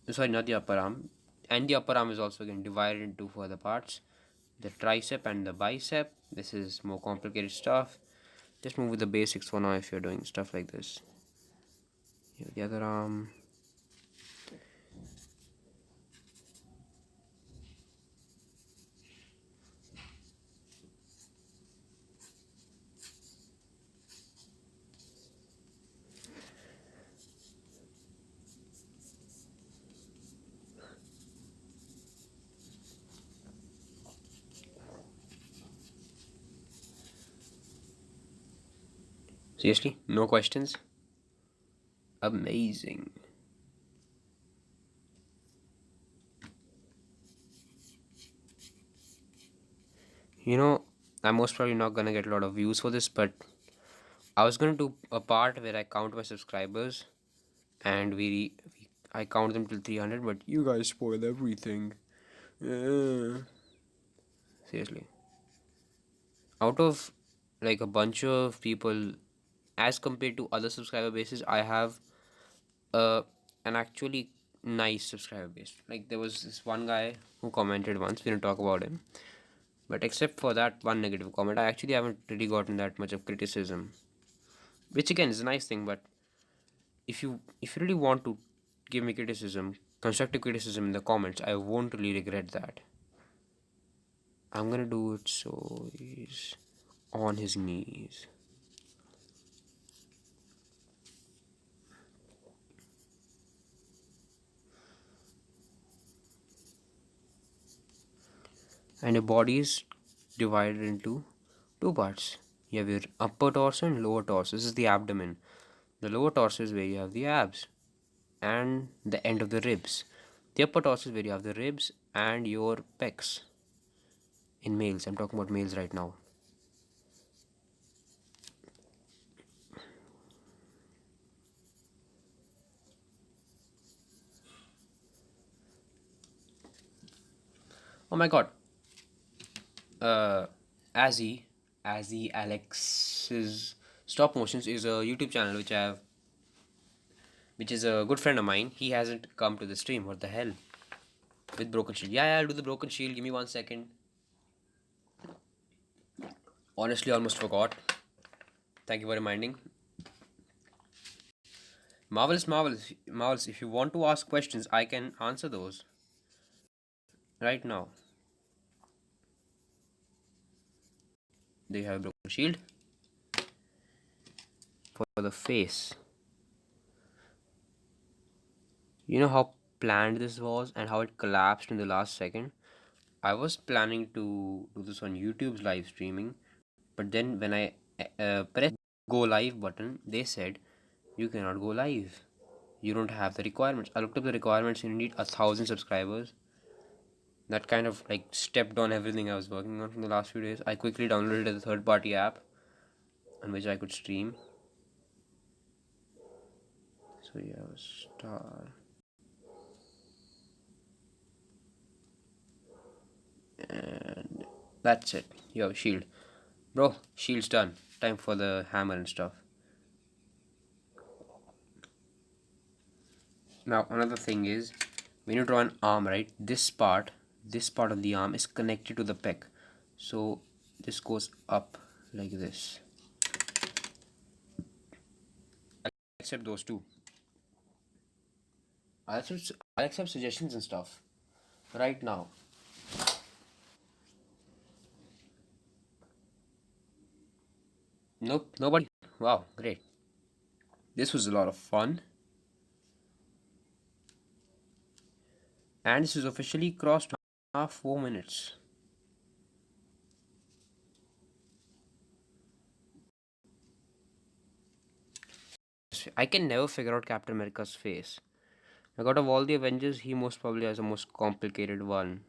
Sorry, not the upper arm. And the upper arm is also again divided into further parts. The tricep and the bicep. This is more complicated stuff. Just move with the basics for now if you're doing stuff like this. Here, the other arm. Seriously? No questions? Amazing. You know, I'm most probably not gonna get a lot of views for this, but I was gonna do a part where I count my subscribers and I count them till 300, but you guys spoil everything. Seriously. Out of like a bunch of people, as compared to other subscriber bases, I have uh, an actually nice subscriber base. Like there was this one guy who commented once. We didn't talk about him, but except for that one negative comment, I actually haven't really gotten that much of criticism, which again is a nice thing. But if you really want to give me criticism, constructive criticism in the comments, I won't really regret that. I'm gonna do it so he's on his knees. And your body is divided into two parts. You have your upper torso and lower torso. This is the abdomen. The lower torso is where you have the abs and the end of the ribs. The upper torso is where you have the ribs and your pecs. In males, I'm talking about males right now. Oh my god. Uh, Azzy, Azzy Alex's Stop Motions is a YouTube channel which is a good friend of mine. He hasn't come to the stream. What the hell? With broken shield. Yeah, I'll do the broken shield. Give me 1 second. Honestly, almost forgot. Thank you for reminding. Marvelous, marvelous, marvelous. If you want to ask questions, I can answer those right now. They have broken shield for the face. You know how planned this was and how it collapsed in the last second? I was planning to do this on YouTube's live streaming, but then when I pressed go live button, they said you cannot go live. You don't have the requirements. I looked up the requirements and you need 1,000 subscribers. That kind of like stepped on everything I was working on from the last few days. I quickly downloaded a third party app on which I could stream. So yeah, star. And that's it. You have a shield. Bro, shield's done. Time for the hammer and stuff. Now another thing is when you draw an arm, right? This part of the arm is connected to the pec. So this goes up like this. Except those two. I'll accept suggestions and stuff. Right now. Nope, nobody. Wow, great. This was a lot of fun. And this is officially crossed half 4 minutes. I can never figure out Captain America's face. Like out of all the Avengers, he most probably has the most complicated one.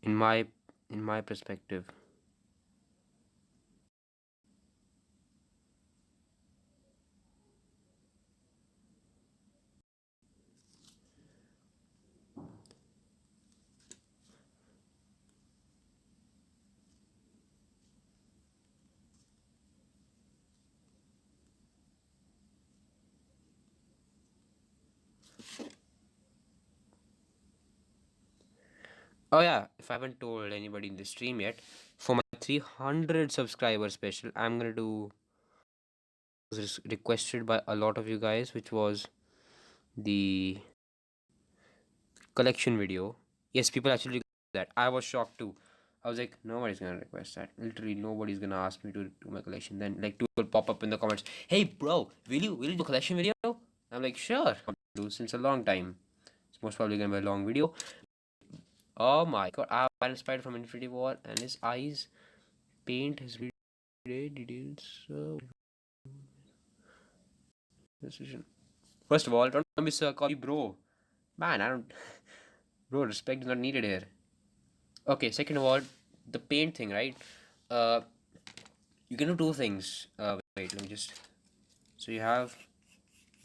In my perspective. Oh yeah, if I haven't told anybody in the stream yet, for my 300 subscriber special, I'm gonna do was requested by a lot of you guys, which was the collection video. Yes, people actually that. I was shocked too. I was like, nobody's gonna request that. Literally, nobody's gonna ask me to do my collection. Then like two will pop up in the comments. Hey, bro, will you do collection video? I'm like, sure. Do since a long time. It's most probably gonna be a long video. Oh my god, I'm inspired from Infinity War and his eyes paint his details. Decision. First of all, don't be so call me bro. Man, I don't. Bro, respect is not needed here. Okay, second of all, the paint thing, right? Uh, you can do two things. Wait, let me just. So you have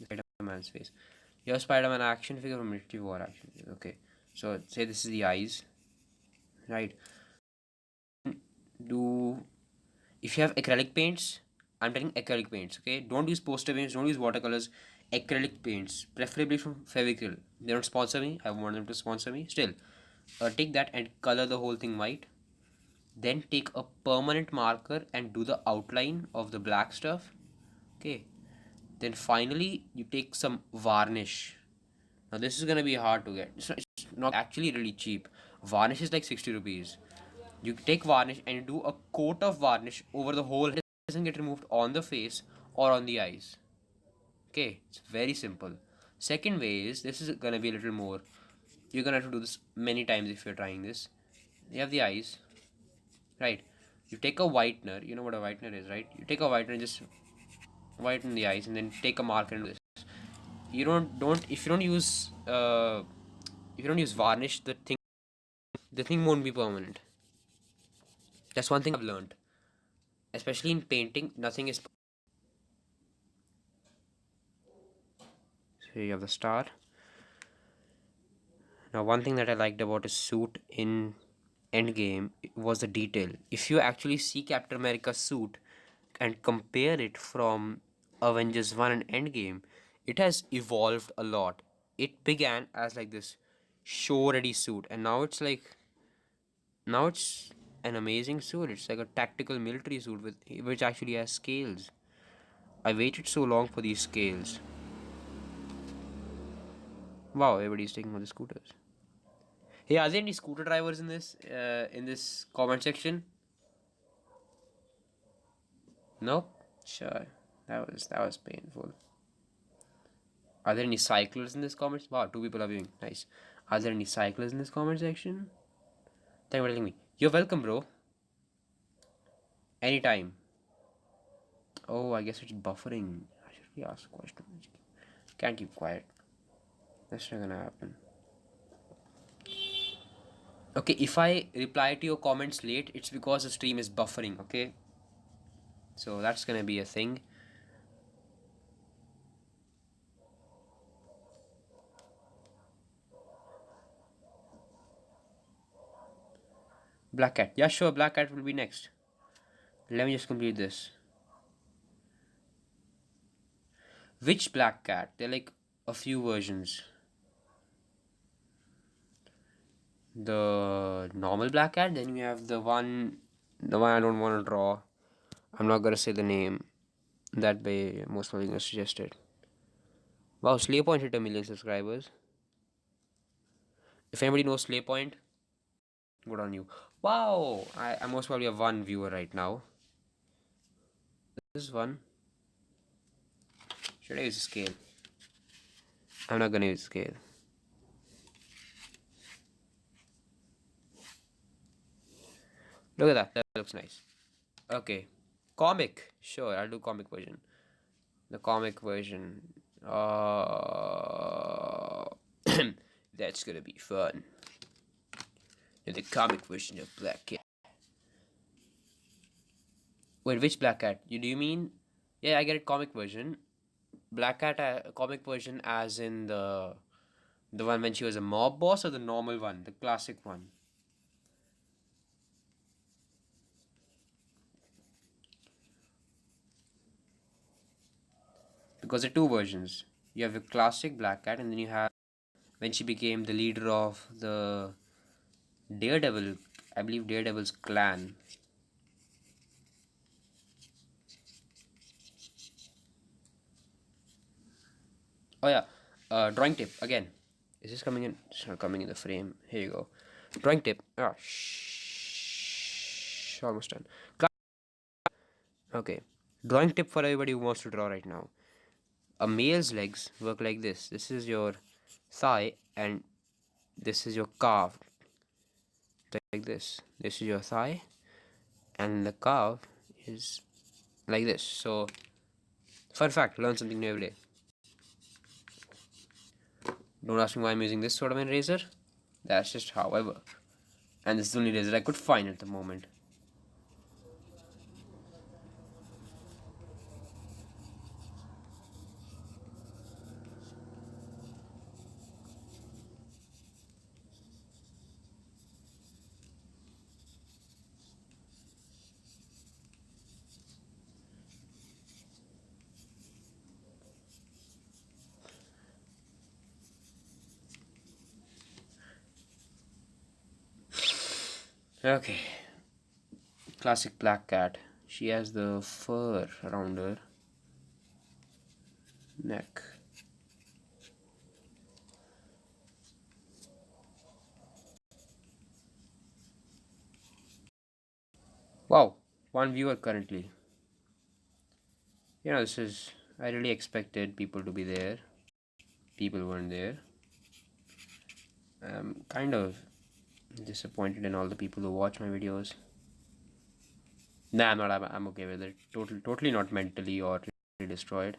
Spider-Man's face. You have Spider-Man action figure from Infinity War action figure. Okay, so say this is the eyes, right? Do if you have acrylic paints, I'm telling acrylic paints. Okay, don't use poster paints. Don't use watercolors. Acrylic paints, preferably from Fevicryl. They don't sponsor me. I want them to sponsor me. Still, take that and color the whole thing white. Then take a permanent marker and do the outline of the black stuff. Okay, then finally you take some varnish. Now this is gonna be hard to get. It's not actually really cheap. Varnish is like 60 rupees. You take varnish and you do a coat of varnish over the whole. It doesn't get removed on the face or on the eyes. Okay, it's very simple. Second way is this is gonna be a little more. You're gonna have to do this many times if you're trying this. You have the eyes, right? You take a whitener. You know what a whitener is, right? You take a whitener and just whiten the eyes, and then take a marker and do this. You don't if you don't use if you don't use varnish, the thing won't be permanent. That's one thing I've learned, especially in painting. Nothing is. So you have the star. Now, one thing that I liked about his suit in Endgame was the detail. If you actually see Captain America's suit and compare it from Avengers 1 and Endgame, it has evolved a lot. It began as like this show ready suit, and now it's an amazing suit. It's like a tactical military suit with which actually has scales. I waited so long for these scales. Wow, everybody's taking on the scooters. Hey, are there any scooter drivers in this comment section? Nope. Sure. That was painful. Are there any cyclists in this comment? Wow, two people are viewing. Nice. Are there any cyclists in this comment section? Thank you for telling me. You're welcome, bro. Anytime. Oh, I guess it's buffering. I should be asked a question. Can't keep quiet. That's not gonna happen. Okay, if I reply to your comments late, it's because the stream is buffering, okay? So that's gonna be a thing. Black Cat. Yeah, sure, Black Cat will be next. Let me just complete this. Which Black Cat? There are like a few versions. The normal Black Cat, then you have the one I don't want to draw. I'm not gonna say the name. That way, most probably gonna suggest it. Wow, Slaypoint hit 1 million subscribers. If anybody knows Slaypoint, good on you. Wow, I most probably have one viewer right now. This is one. Should I use a scale? I'm not gonna use a scale. Look at that. That looks nice. Okay. Comic. Sure, I'll do comic version. The comic version. That's gonna be fun. The comic version of Black Cat. Wait, which Black Cat? Do you mean? Yeah, I get it. Comic version. Black Cat comic version, as in the one when she was a mob boss, or the normal one, the classic one? Because there are two versions. You have the classic Black Cat, and then you have when she became the leader of the Daredevil, I believe Daredevil's clan. Oh yeah, drawing tip again. Is this coming in? It's not coming in the frame. Here you go. Drawing tip. Ah, shh. Almost done. Okay. Drawing tip for everybody who wants to draw right now. A male's legs work like this. This is your thigh, and this is your calf. Like this. This is your thigh, and the calf is like this. So, fun fact, learn something new every day. Don't ask me why I'm using this sort of an eraser. That's just how I work. And this is the only eraser I could find at the moment. Okay. Classic Black Cat. She has the fur around her neck. Wow, one viewer currently. This is. I really expected people to be there. People weren't there. I'm kind of disappointed in all the people who watch my videos. Nah, I'm not. I'm okay with it. Totally not mentally or really destroyed.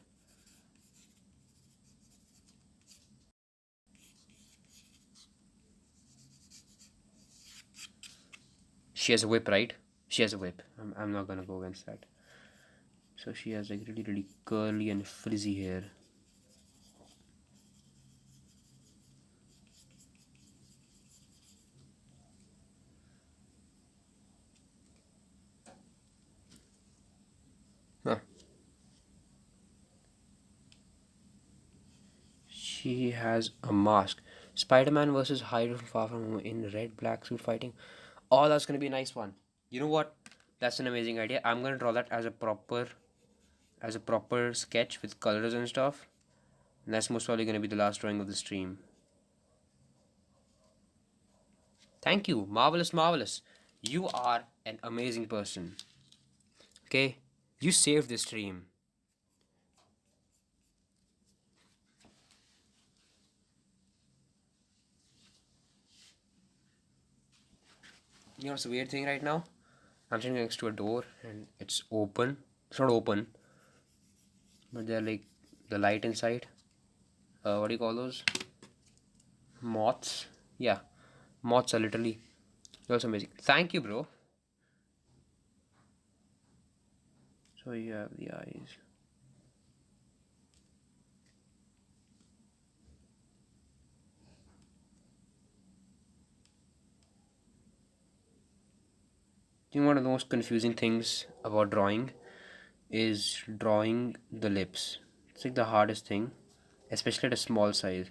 She has a whip, right? She has a whip. I'm not gonna go against that. So she has like really curly and frizzy hair. Huh. She has a mask. Spider-Man versus Hydra from Far From Home in red black suit fighting. Oh, that's gonna be a nice one. You know what? That's an amazing idea. I'm gonna draw that as a proper sketch with colors and stuff. And that's most probably gonna be the last drawing of the stream. Thank you. Marvelous, marvelous. You are an amazing person. Okay? You saved this stream. You know what's the weird thing right now? I'm sitting next to a door and it's open. It's not open, but they're like the light inside. What do you call those? Moths. Yeah, moths are literally. That's amazing. Thank you, bro. So you have the eyes. You know one of the most confusing things about drawing is drawing the lips. It's like the hardest thing, especially at a small size.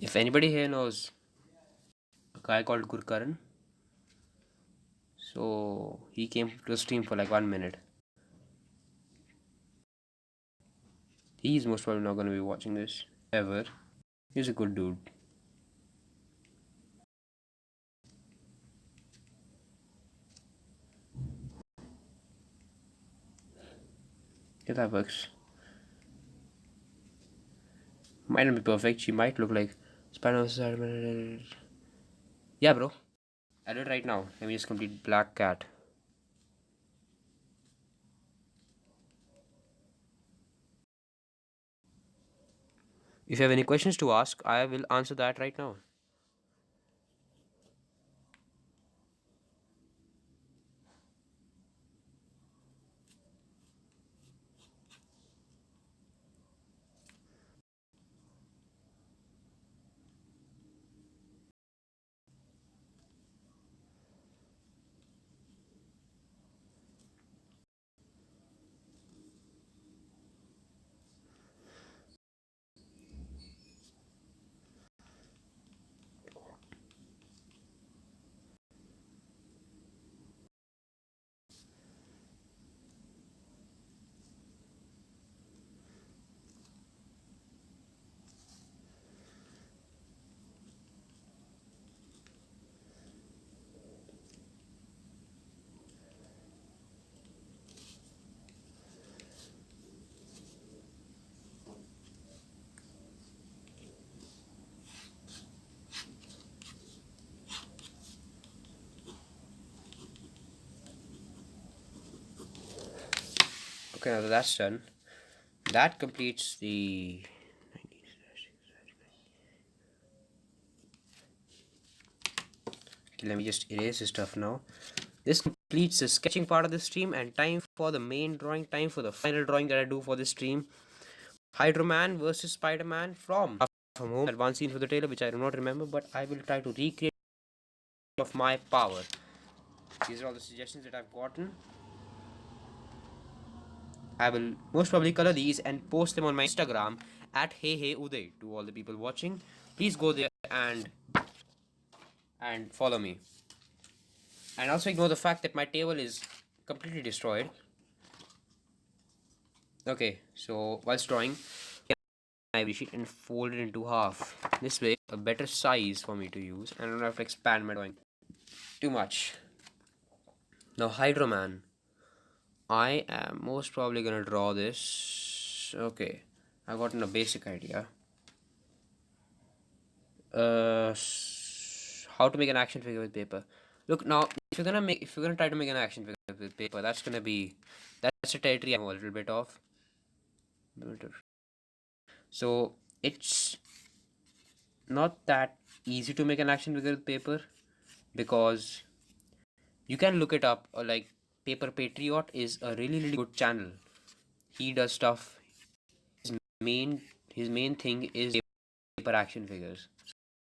If anybody here knows a guy called Gurkaran, so he came to the stream for like 1 minute. He's most probably not going to be watching this ever. He's a good dude. Yeah, that works. Might not be perfect. She might look like Spider-Man. Yeah, bro. I do it right now. Let me just complete Black Cat. If you have any questions to ask, I will answer that right now. Okay, now that that's done, that completes the. Okay, let me just erase this stuff now. This completes the sketching part of the stream, and time for the main drawing, time for the final drawing that I do for this stream. Hydro Man versus Spider-Man from Home. Advanced scene for the trailer, which I do not remember, but I will try to recreate of my power. These are all the suggestions that I've gotten. I will most probably color these and post them on my Instagram at HeyHeyUday. To all the people watching, please go there and follow me. And also ignore the fact that my table is completely destroyed. Okay, so whilst drawing, ivory sheet and fold it into half. This way, a better size for me to use, and I don't have to expand my drawing too much. Now, Hydro Man. I am most probably gonna draw this. Okay, I got a basic idea. How to make an action figure with paper. Look now, if you're gonna try to make an action figure with paper, that's a territory I'm a little bit off. So it's not that easy to make an action figure with paper because you can look it up. Like Paper Patriot is a really good channel. He does stuff. His main his main thing is paper action figures.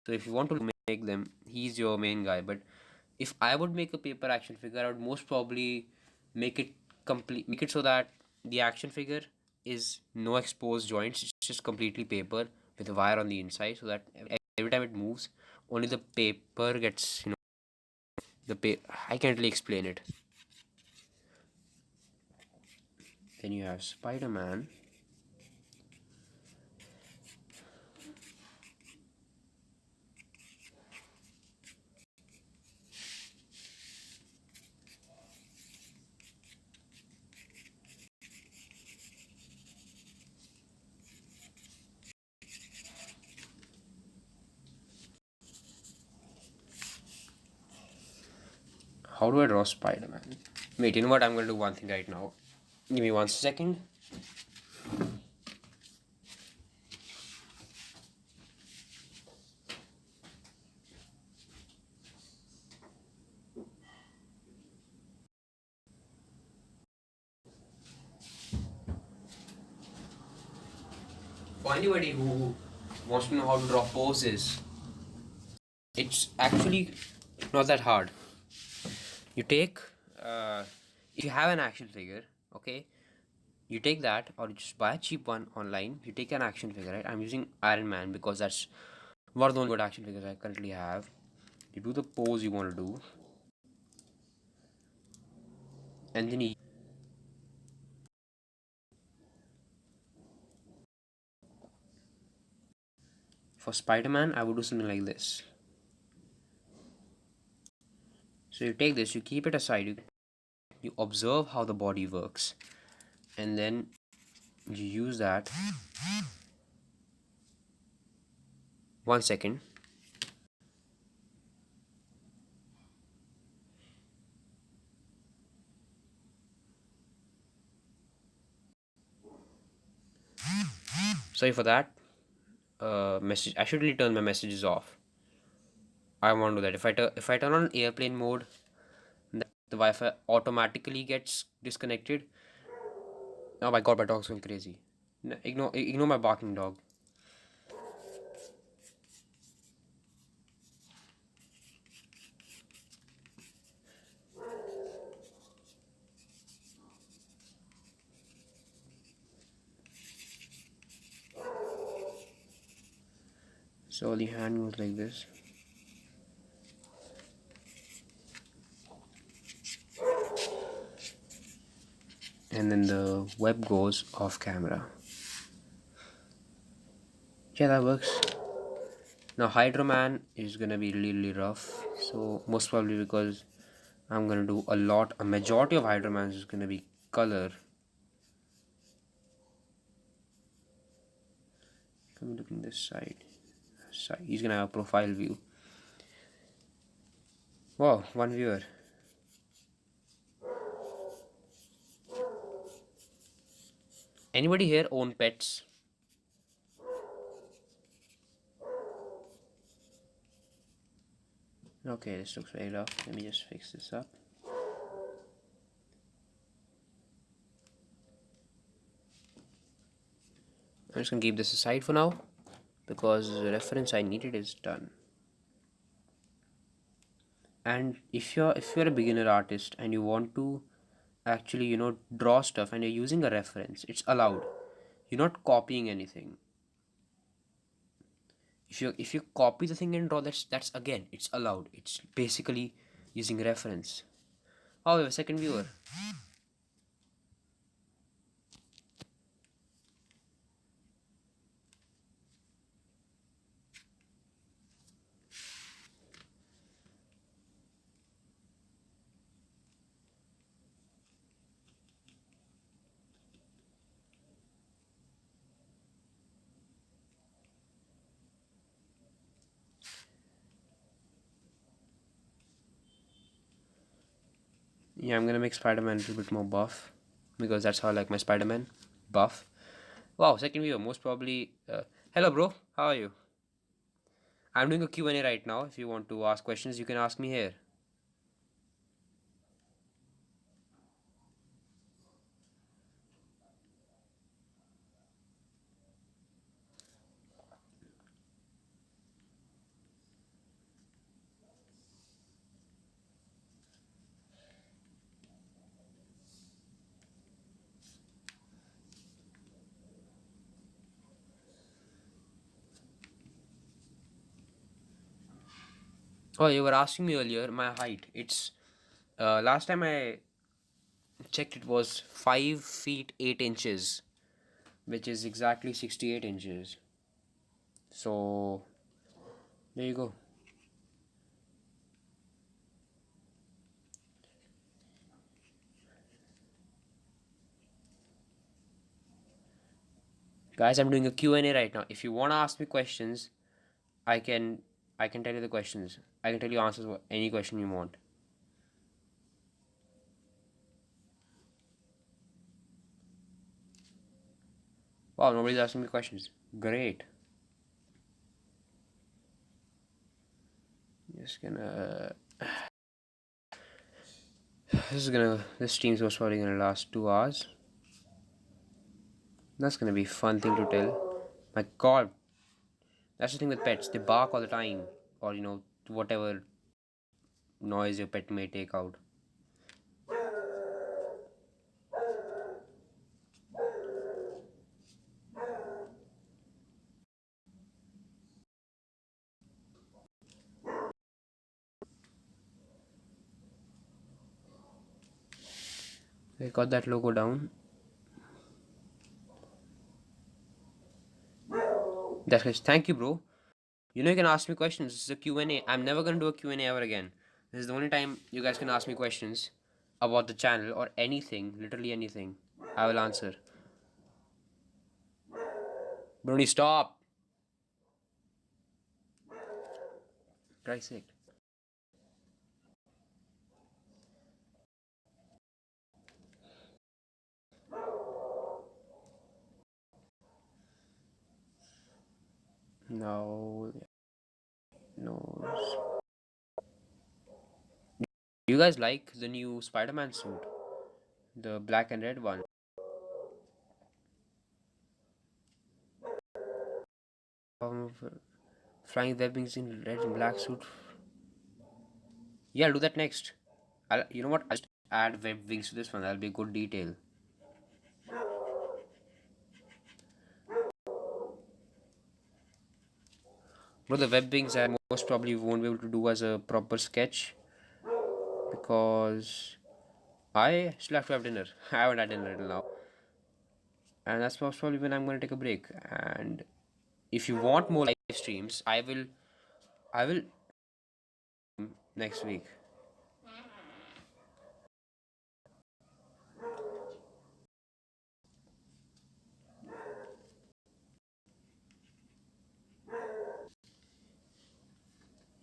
So if you want to make them, he's your main guy. But if I would make a paper action figure, I would most probably make it so that the action figure is no exposed joints. It's just completely paper with a wire on the inside, so that every time it moves, only the paper gets I can't really explain it. Then you have Spider-Man. How do I draw Spider-Man? Wait, you know what? I'm gonna do one thing right now. Give me 1 second. For anybody who wants to know how to draw poses, it's actually not that hard. You take, if you have an action figure, okay, you take that or you just buy a cheap one online. You take an action figure, right? I'm using Iron Man because that's one of the only good action figures I currently have. You do the pose you want to do, and then for Spider-Man, I would do something like this. So you take this, you keep it aside, you observe how the body works, and then you use that. 1 second. Sorry for that. Message. I should really turn my messages off. I won't do that. If I turn on airplane mode, the Wi-Fi automatically gets disconnected. Oh my god, my dog's going crazy. Ignore my barking dog. So the hand goes like this. And then the web goes off camera. Yeah, that works. Now Hydro Man is gonna be really rough. So most probably because I'm gonna do a majority of Hydro Man is gonna be color. Come looking this side. He's gonna have a profile view. Wow, one viewer. Anybody here own pets? Okay, this looks very rough. Let me just fix this up. I'm just gonna keep this aside for now because the reference I needed is done. And if you're a beginner artist and you want to actually draw stuff and you're using a reference, it's allowed. You're not copying anything. If you copy the thing and draw, that's again, it's allowed. It's basically using reference. Oh, we have a second viewer. Yeah, I'm gonna make Spider-Man a little bit more buff because that's how I like my Spider-Man buff. Wow, second viewer, most probably. Hello, bro. How are you? I'm doing a Q&A right now. If you want to ask questions, you can ask me here. Oh, you were asking me earlier my height. It's last time I checked, it was 5 feet 8 inches, which is exactly 68 inches. So there you go. Guys, I'm doing a Q&A right now. If you want to ask me questions, I can I can tell you the questions. I can tell you answers for any question you want. Wow, nobody's asking me questions. Great. Just gonna this stream's most probably gonna last 2 hours. That's gonna be a fun thing to tell. My god, that's the thing with pets. They bark all the time. Or whatever noise your pet may take out. I got that logo down. That's good. Thank you, bro. You can ask me questions. This is a Q&A. I'm never gonna do a Q&A ever again. This is the only time you guys can ask me questions about the channel or anything, literally anything. I will answer. Brony, stop! Christ's sake. No. No. You guys like the new Spider-Man suit? The black and red one? Flying webbings in red and black suit. Yeah, I'll do that next. You know what? I'll just add web wings to this one. That'll be a good detail. Bro, the web wings I most probably won't be able to do as a proper sketch because I still have to have dinner. I haven't had dinner till now, and that's most probably when I'm going to take a break. And if you want more live streams, I will next week.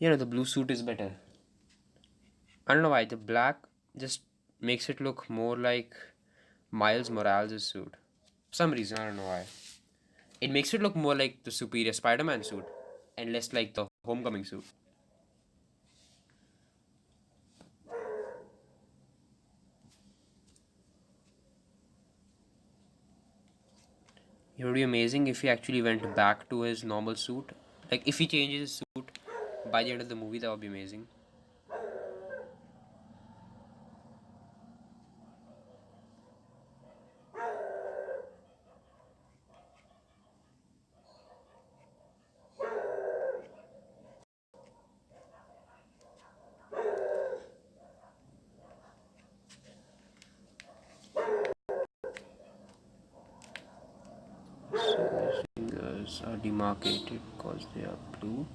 The blue suit is better. I don't know why the black just makes it look more like Miles Morales' suit. For some reason, I don't know why. It makes it look more like the superior Spider-Man suit and less like the Homecoming suit. It would be amazing if he actually went back to his normal suit. Like if he changes his suit by the end of the movie, that would be amazing. So these fingers are demarcated because they are blue.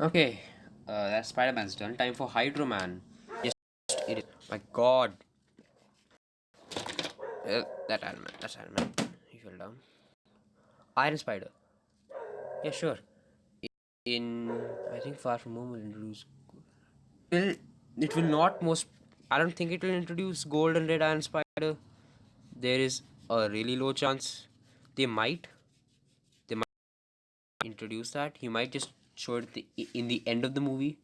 Okay, that Spider-Man's done. Time for Hydro Man. Yes, it is. My God, that Iron Man. That's Iron Man. He fell down. Iron Spider. Yeah, sure. In I think Far From Home will introduce. Will it will not most I don't think it will introduce gold and red Iron Spider. There is a really low chance they might. They might introduce that. He might just show it in the end of the movie,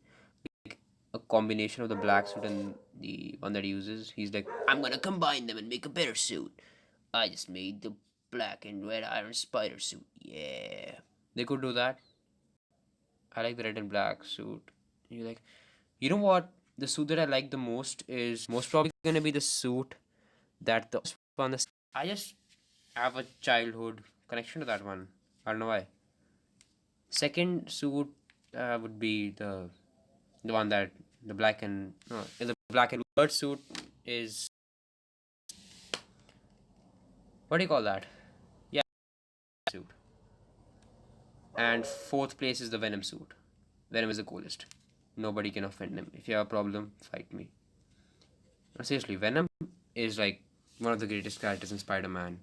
like a combination of the black suit and the one that he uses. He's like, I'm gonna combine them and make a better suit. I just made the black and red Iron Spider suit. Yeah, they could do that. I like the red and black suit. You like, you know what? The suit that I like the most is most probably gonna be the suit that the on the. I just have a childhood connection to that one. I don't know why. Second suit would be the one that the black and no, the black and third suit is what do you call that? Yeah, suit. And fourth place is the Venom suit. Venom is the coolest. Nobody can offend him. If you have a problem, fight me. No, seriously, Venom is like one of the greatest characters in Spider-Man.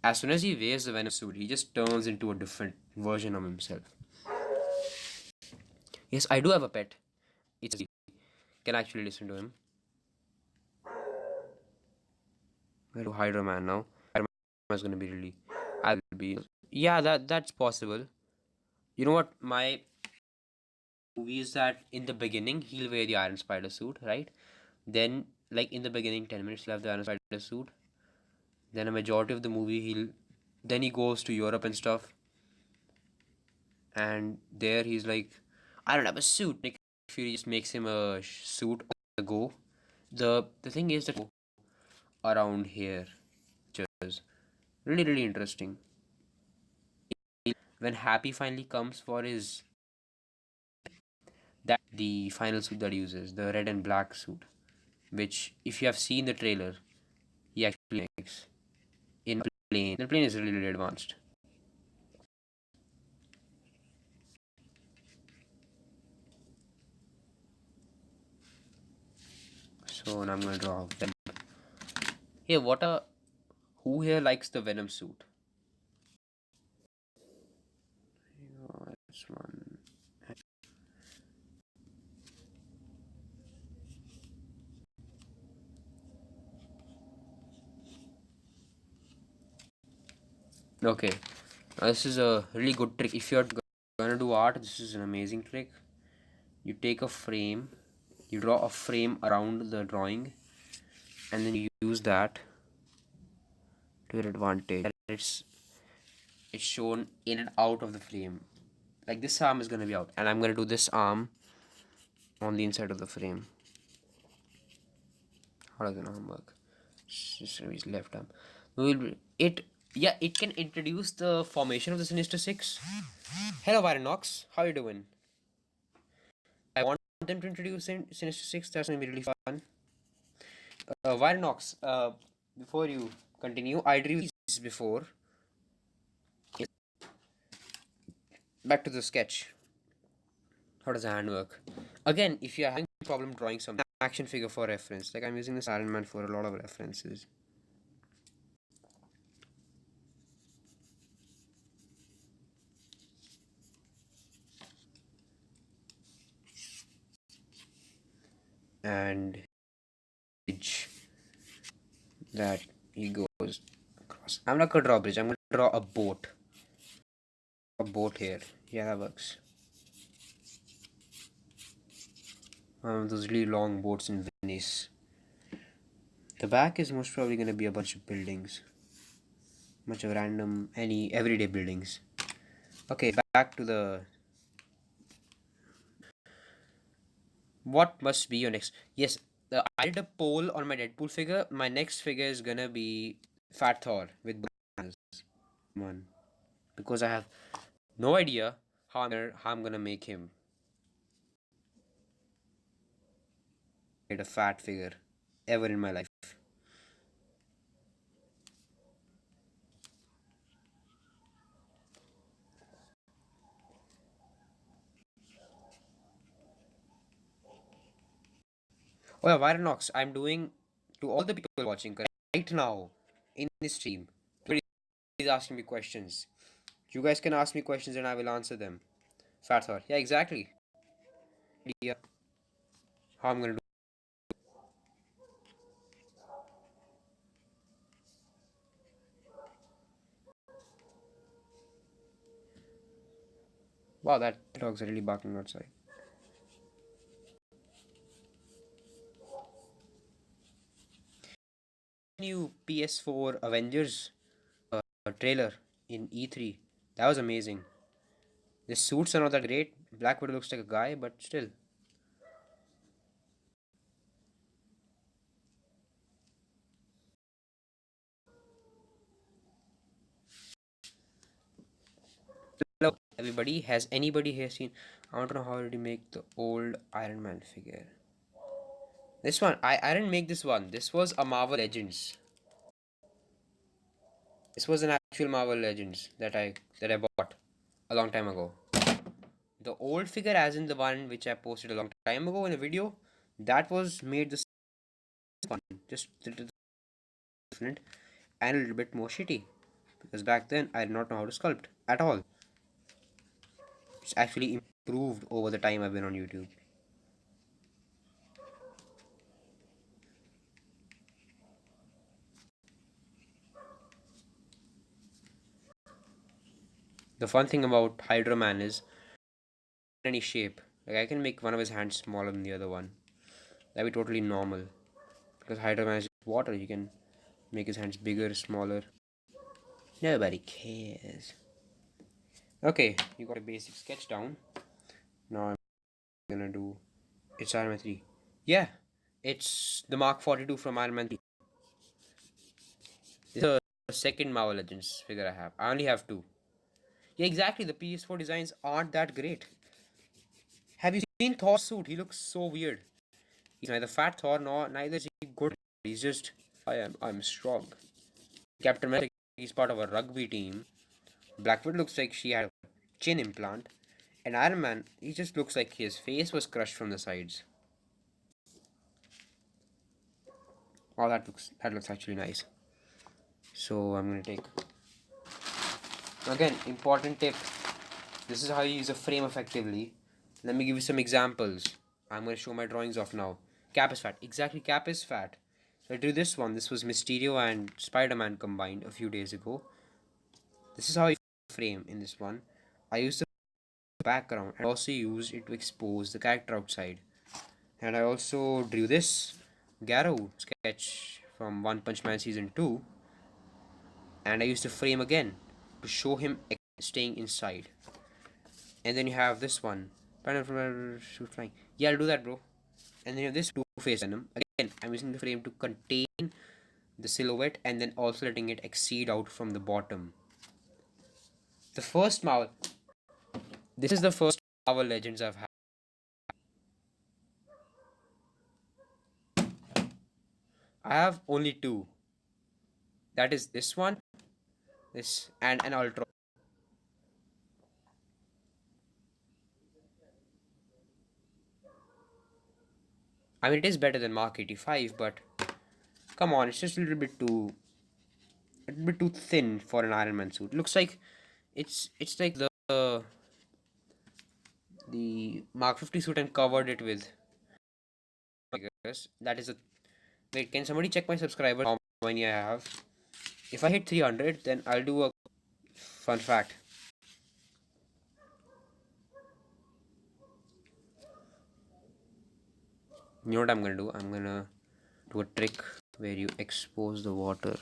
As soon as he wears the Venom suit, he just turns into a different version of himself. Yes, I do have a pet. It's can actually listen to him. I do Hydra Man now. Hydra Man is gonna be really. I'll be. Yeah, that's possible. You know what? My movie is that in the beginning he'll wear the Iron Spider suit, right? Then, like in the beginning, 10 minutes he'll have the Iron Spider suit. Then a majority of the movie then he goes to Europe and stuff, and there he's like, I don't have a suit. Nick Fury just makes him a suit on the go. The thing is that around here, which is really interesting. When Happy finally comes for his that the final suit that he uses, the red and black suit, which if you have seen the trailer, he actually makes in a plane. The plane is really advanced. So now I'm gonna draw Venom. Hey, who here likes the Venom suit? This one. Okay, now this is a really good trick. If you're gonna do art, this is an amazing trick. You take a frame, you draw a frame around the drawing, and then you use that to your advantage. It's shown in and out of the frame. Like this arm is gonna be out, and I'm gonna do this arm on the inside of the frame. How does an arm work? Just gonna be his left arm. It can introduce the formation of the Sinister Six. Hello, Viranox. How you doing? I want them to introduce Sinister Six. That's gonna be really fun. Viranox. Before you continue, I drew these before. Back to the sketch. How does the hand work? Again, if you're having a problem drawing some action figure for reference, like I'm using this Iron Man for a lot of references. And that he goes across. I'm not gonna draw a bridge. I'm gonna draw a boat. A boat here. Yeah, that works. Those really long boats in Venice. The back is most probably gonna be a bunch of buildings. Bunch of random, any everyday buildings. Okay, back to the. What must be your next? Yes, I did a poll on my Deadpool figure. My next figure is gonna be Fat Thor with bananas. One, because I have no idea how I'm gonna make him. Made a fat figure ever in my life. Oh yeah, Viranox, I'm doing to all the people watching right now in this stream. Everybody is asking me questions. You guys can ask me questions and I will answer them. Fat Thor. Yeah, exactly. Yeah. How I'm gonna do. Wow, that dog's really barking outside. New PS4 Avengers trailer in E3. That was amazing. The suits are not that great. Black Widow looks like a guy, but still. Hello, everybody. Has anybody here seen? I want to know how did he make the old Iron Man figure. This one, I didn't make this one. This was a Marvel Legends. This was an actual Marvel Legends that I bought a long time ago. The old figure, as in the one which I posted a long time ago in a video, that was made the same one, just a little different and a little bit more shitty. Because back then I did not know how to sculpt at all. It's actually improved over the time I've been on YouTube. The fun thing about Hydro Man is any shape. Like I can make one of his hands smaller than the other one. That'd be totally normal. Because Hydro Man is just water, you can make his hands bigger, smaller. Nobody cares. Okay, you got a basic sketch down. Now I'm gonna do it's Iron Man 3. Yeah, it's the Mark 42 from Iron Man 3. This is the second Marvel Legends figure I have. I only have two. Yeah, exactly. The PS4 designs aren't that great. Have you seen Thor's suit? He looks so weird. He's neither fat Thor nor neither is he good. He's just I'm strong. Captain America, he's part of a rugby team. Black Widow looks like she had a chin implant. And Iron Man, he just looks like his face was crushed from the sides. Oh, that looks actually nice. So I'm gonna take again important tip. This is how you use a frame effectively. Let me give you some examples. I'm gonna show my drawings off now. Cap is fat. Exactly, Cap is fat. So I do this one. This was Mysterio and Spider-Man combined a few days ago. This is how you frame in this one. I used the background and also used it to expose the character outside. And I also drew this Garou sketch from One Punch Man season 2, and I used the frame again to show him staying inside. And then you have this one. Shoot flying. Yeah, I'll do that, bro. And then you have this two-face venom. Again, I'm using the frame to contain the silhouette and then also letting it exceed out from the bottom. The first Marvel. This is the first Marvel Legends I've had. I have only two. That is this one, this, and an Ultra. I mean, it is better than Mark 85, but come on, it's just a little bit too thin for an Iron Man suit. Looks like it's like the Mark 50 suit and covered it with. I guess that is a. Wait, can somebody check my subscribers? How many I have? If I hit 300, then I'll do a fun fact. You know what I'm gonna do? I'm gonna do a trick where you expose the water.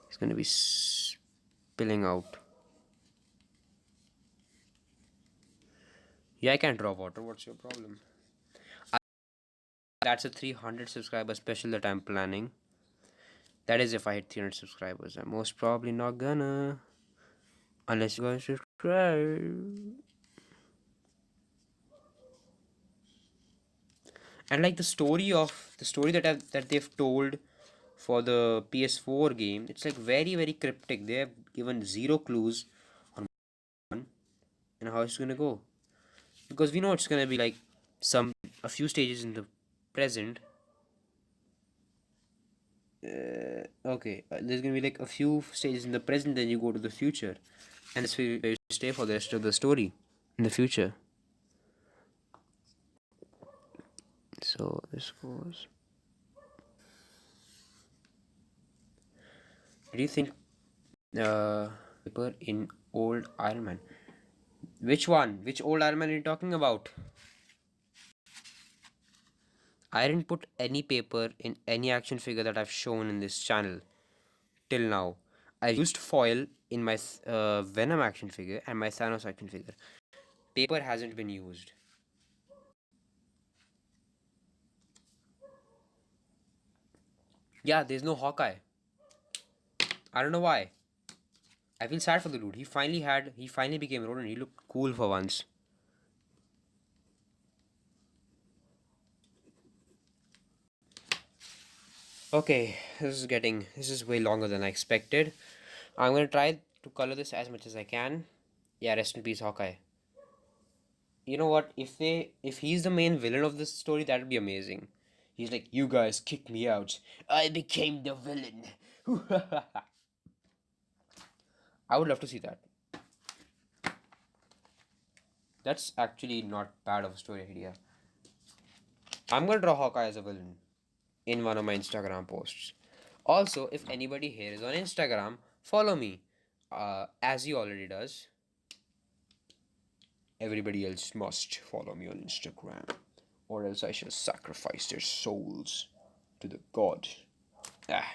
It's gonna be spilling out. Yeah, I can't draw water. What's your problem? That's a 300 subscriber special that I'm planning. That is if I hit 300 subscribers. I'm most probably not gonna. Unless you guys subscribe. And like the story that they've told for the PS4 game, it's like very very cryptic. They have given zero clues on one and how it's gonna go. Because we know it's gonna be like a few stages in the present. Okay, there's gonna be like a few stages in the present, then you go to the future, and that's where you stay for the rest of the story in the future. So this goes. Do you think paper in old Iron Man? Which one? Which old Iron Man are you talking about? I didn't put any paper in any action figure that I've shown in this channel till now. I used foil in my Venom action figure and my Thanos action figure. Paper hasn't been used. Yeah, there's no Hawkeye. I don't know why. I feel sad for the dude. He finally became Ronin. He looked cool for once. Okay, this is way longer than I expected. I'm gonna try to color this as much as I can. Yeah, rest in peace, Hawkeye. You know what? If he's the main villain of this story, that would be amazing. He's like, you guys kicked me out. I became the villain. I would love to see that. That's actually not bad of a story idea. I'm gonna draw Hawkeye as a villain in one of my Instagram posts. Also, if anybody here is on Instagram, follow me, as he already does. Everybody else must follow me on Instagram, or else I shall sacrifice their souls to the god. Ah.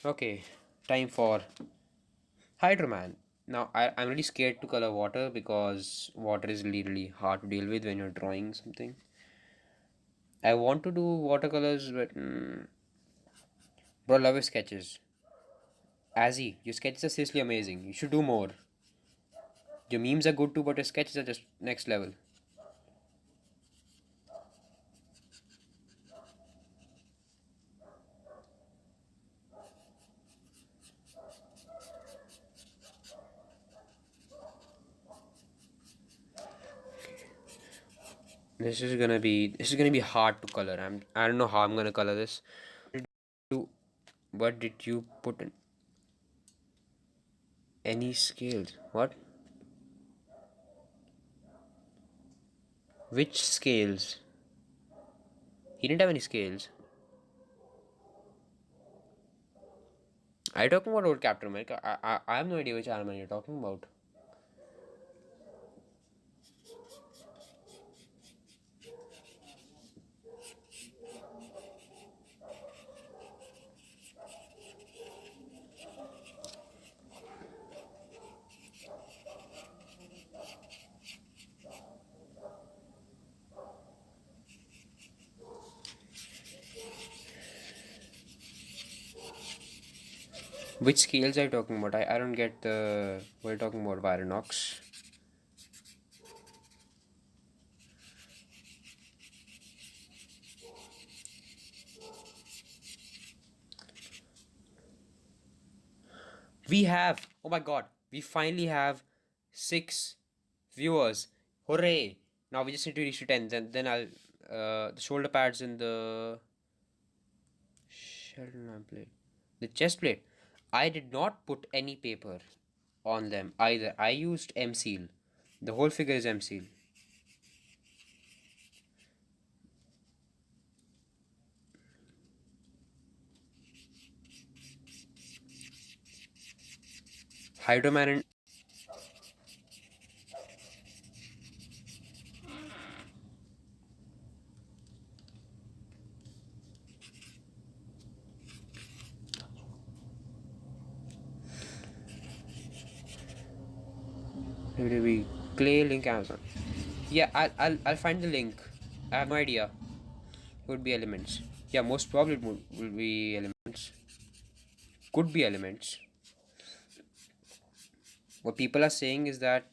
Okay, time for Hydro Man. Now, I'm really scared to color water because water is really hard to deal with when you're drawing something. I want to do watercolors, but bro, love your sketches. Azzy, your sketches are seriously amazing. You should do more. Your memes are good too, but your sketches are just next level. This is gonna be hard to color. I don't know how I'm gonna color this. What did you put in? Any scales? What? Which scales? He didn't have any scales. Are you talking about old Captain America? I have no idea which Iron Man you're talking about. Which scales are you talking about? I don't get the. What are you talking about? Vironox? We have. Oh my god. We finally have 6 viewers. Hooray! Now we just need to reach to 10. Then I'll. The shoulder pads and the. Shoulder plate. The chest plate. I did not put any paper on them either. I used M seal. The whole figure is M seal. Hydroman and we clay link Amazon. Yeah, I'll find the link. I have no idea. It would be elements. Yeah, most probably will be elements. Could be elements. What people are saying is that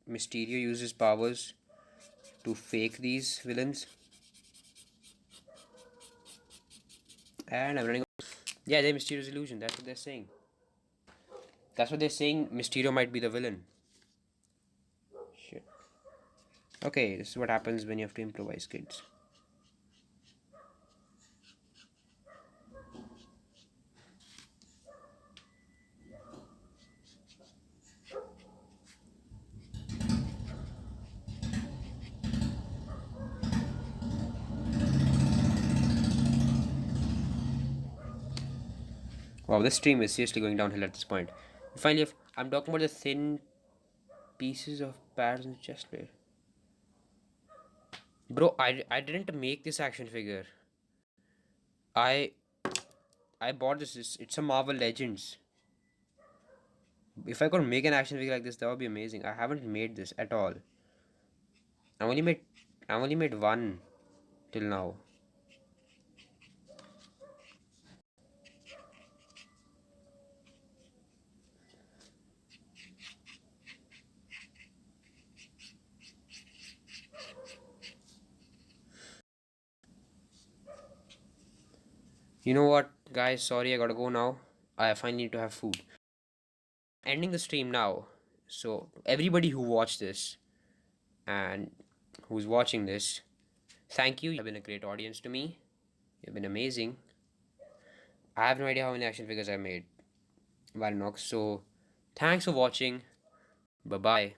Mysterio uses powers to fake these villains. And I'm running. Yeah, they're Mysterio's illusion. That's what they're saying. That's what they're saying. Mysterio might be the villain. Shit. Okay, this is what happens when you have to improvise, kids. Wow, this stream is seriously going downhill at this point. Finally, I'm talking about the thin pieces of pads and chest plate. Bro, I didn't make this action figure. I I bought this. It's a Marvel Legends. If I could make an action figure like this, that would be amazing. I haven't made this at all. I only made I only made one till now. You know what, guys? Sorry, I gotta go now. I finally need to have food. Ending the stream now. So everybody who watched this and who's watching this, thank you. You've been a great audience to me. You've been amazing. I have no idea how many action figures I made while Nox. So thanks for watching. Bye bye.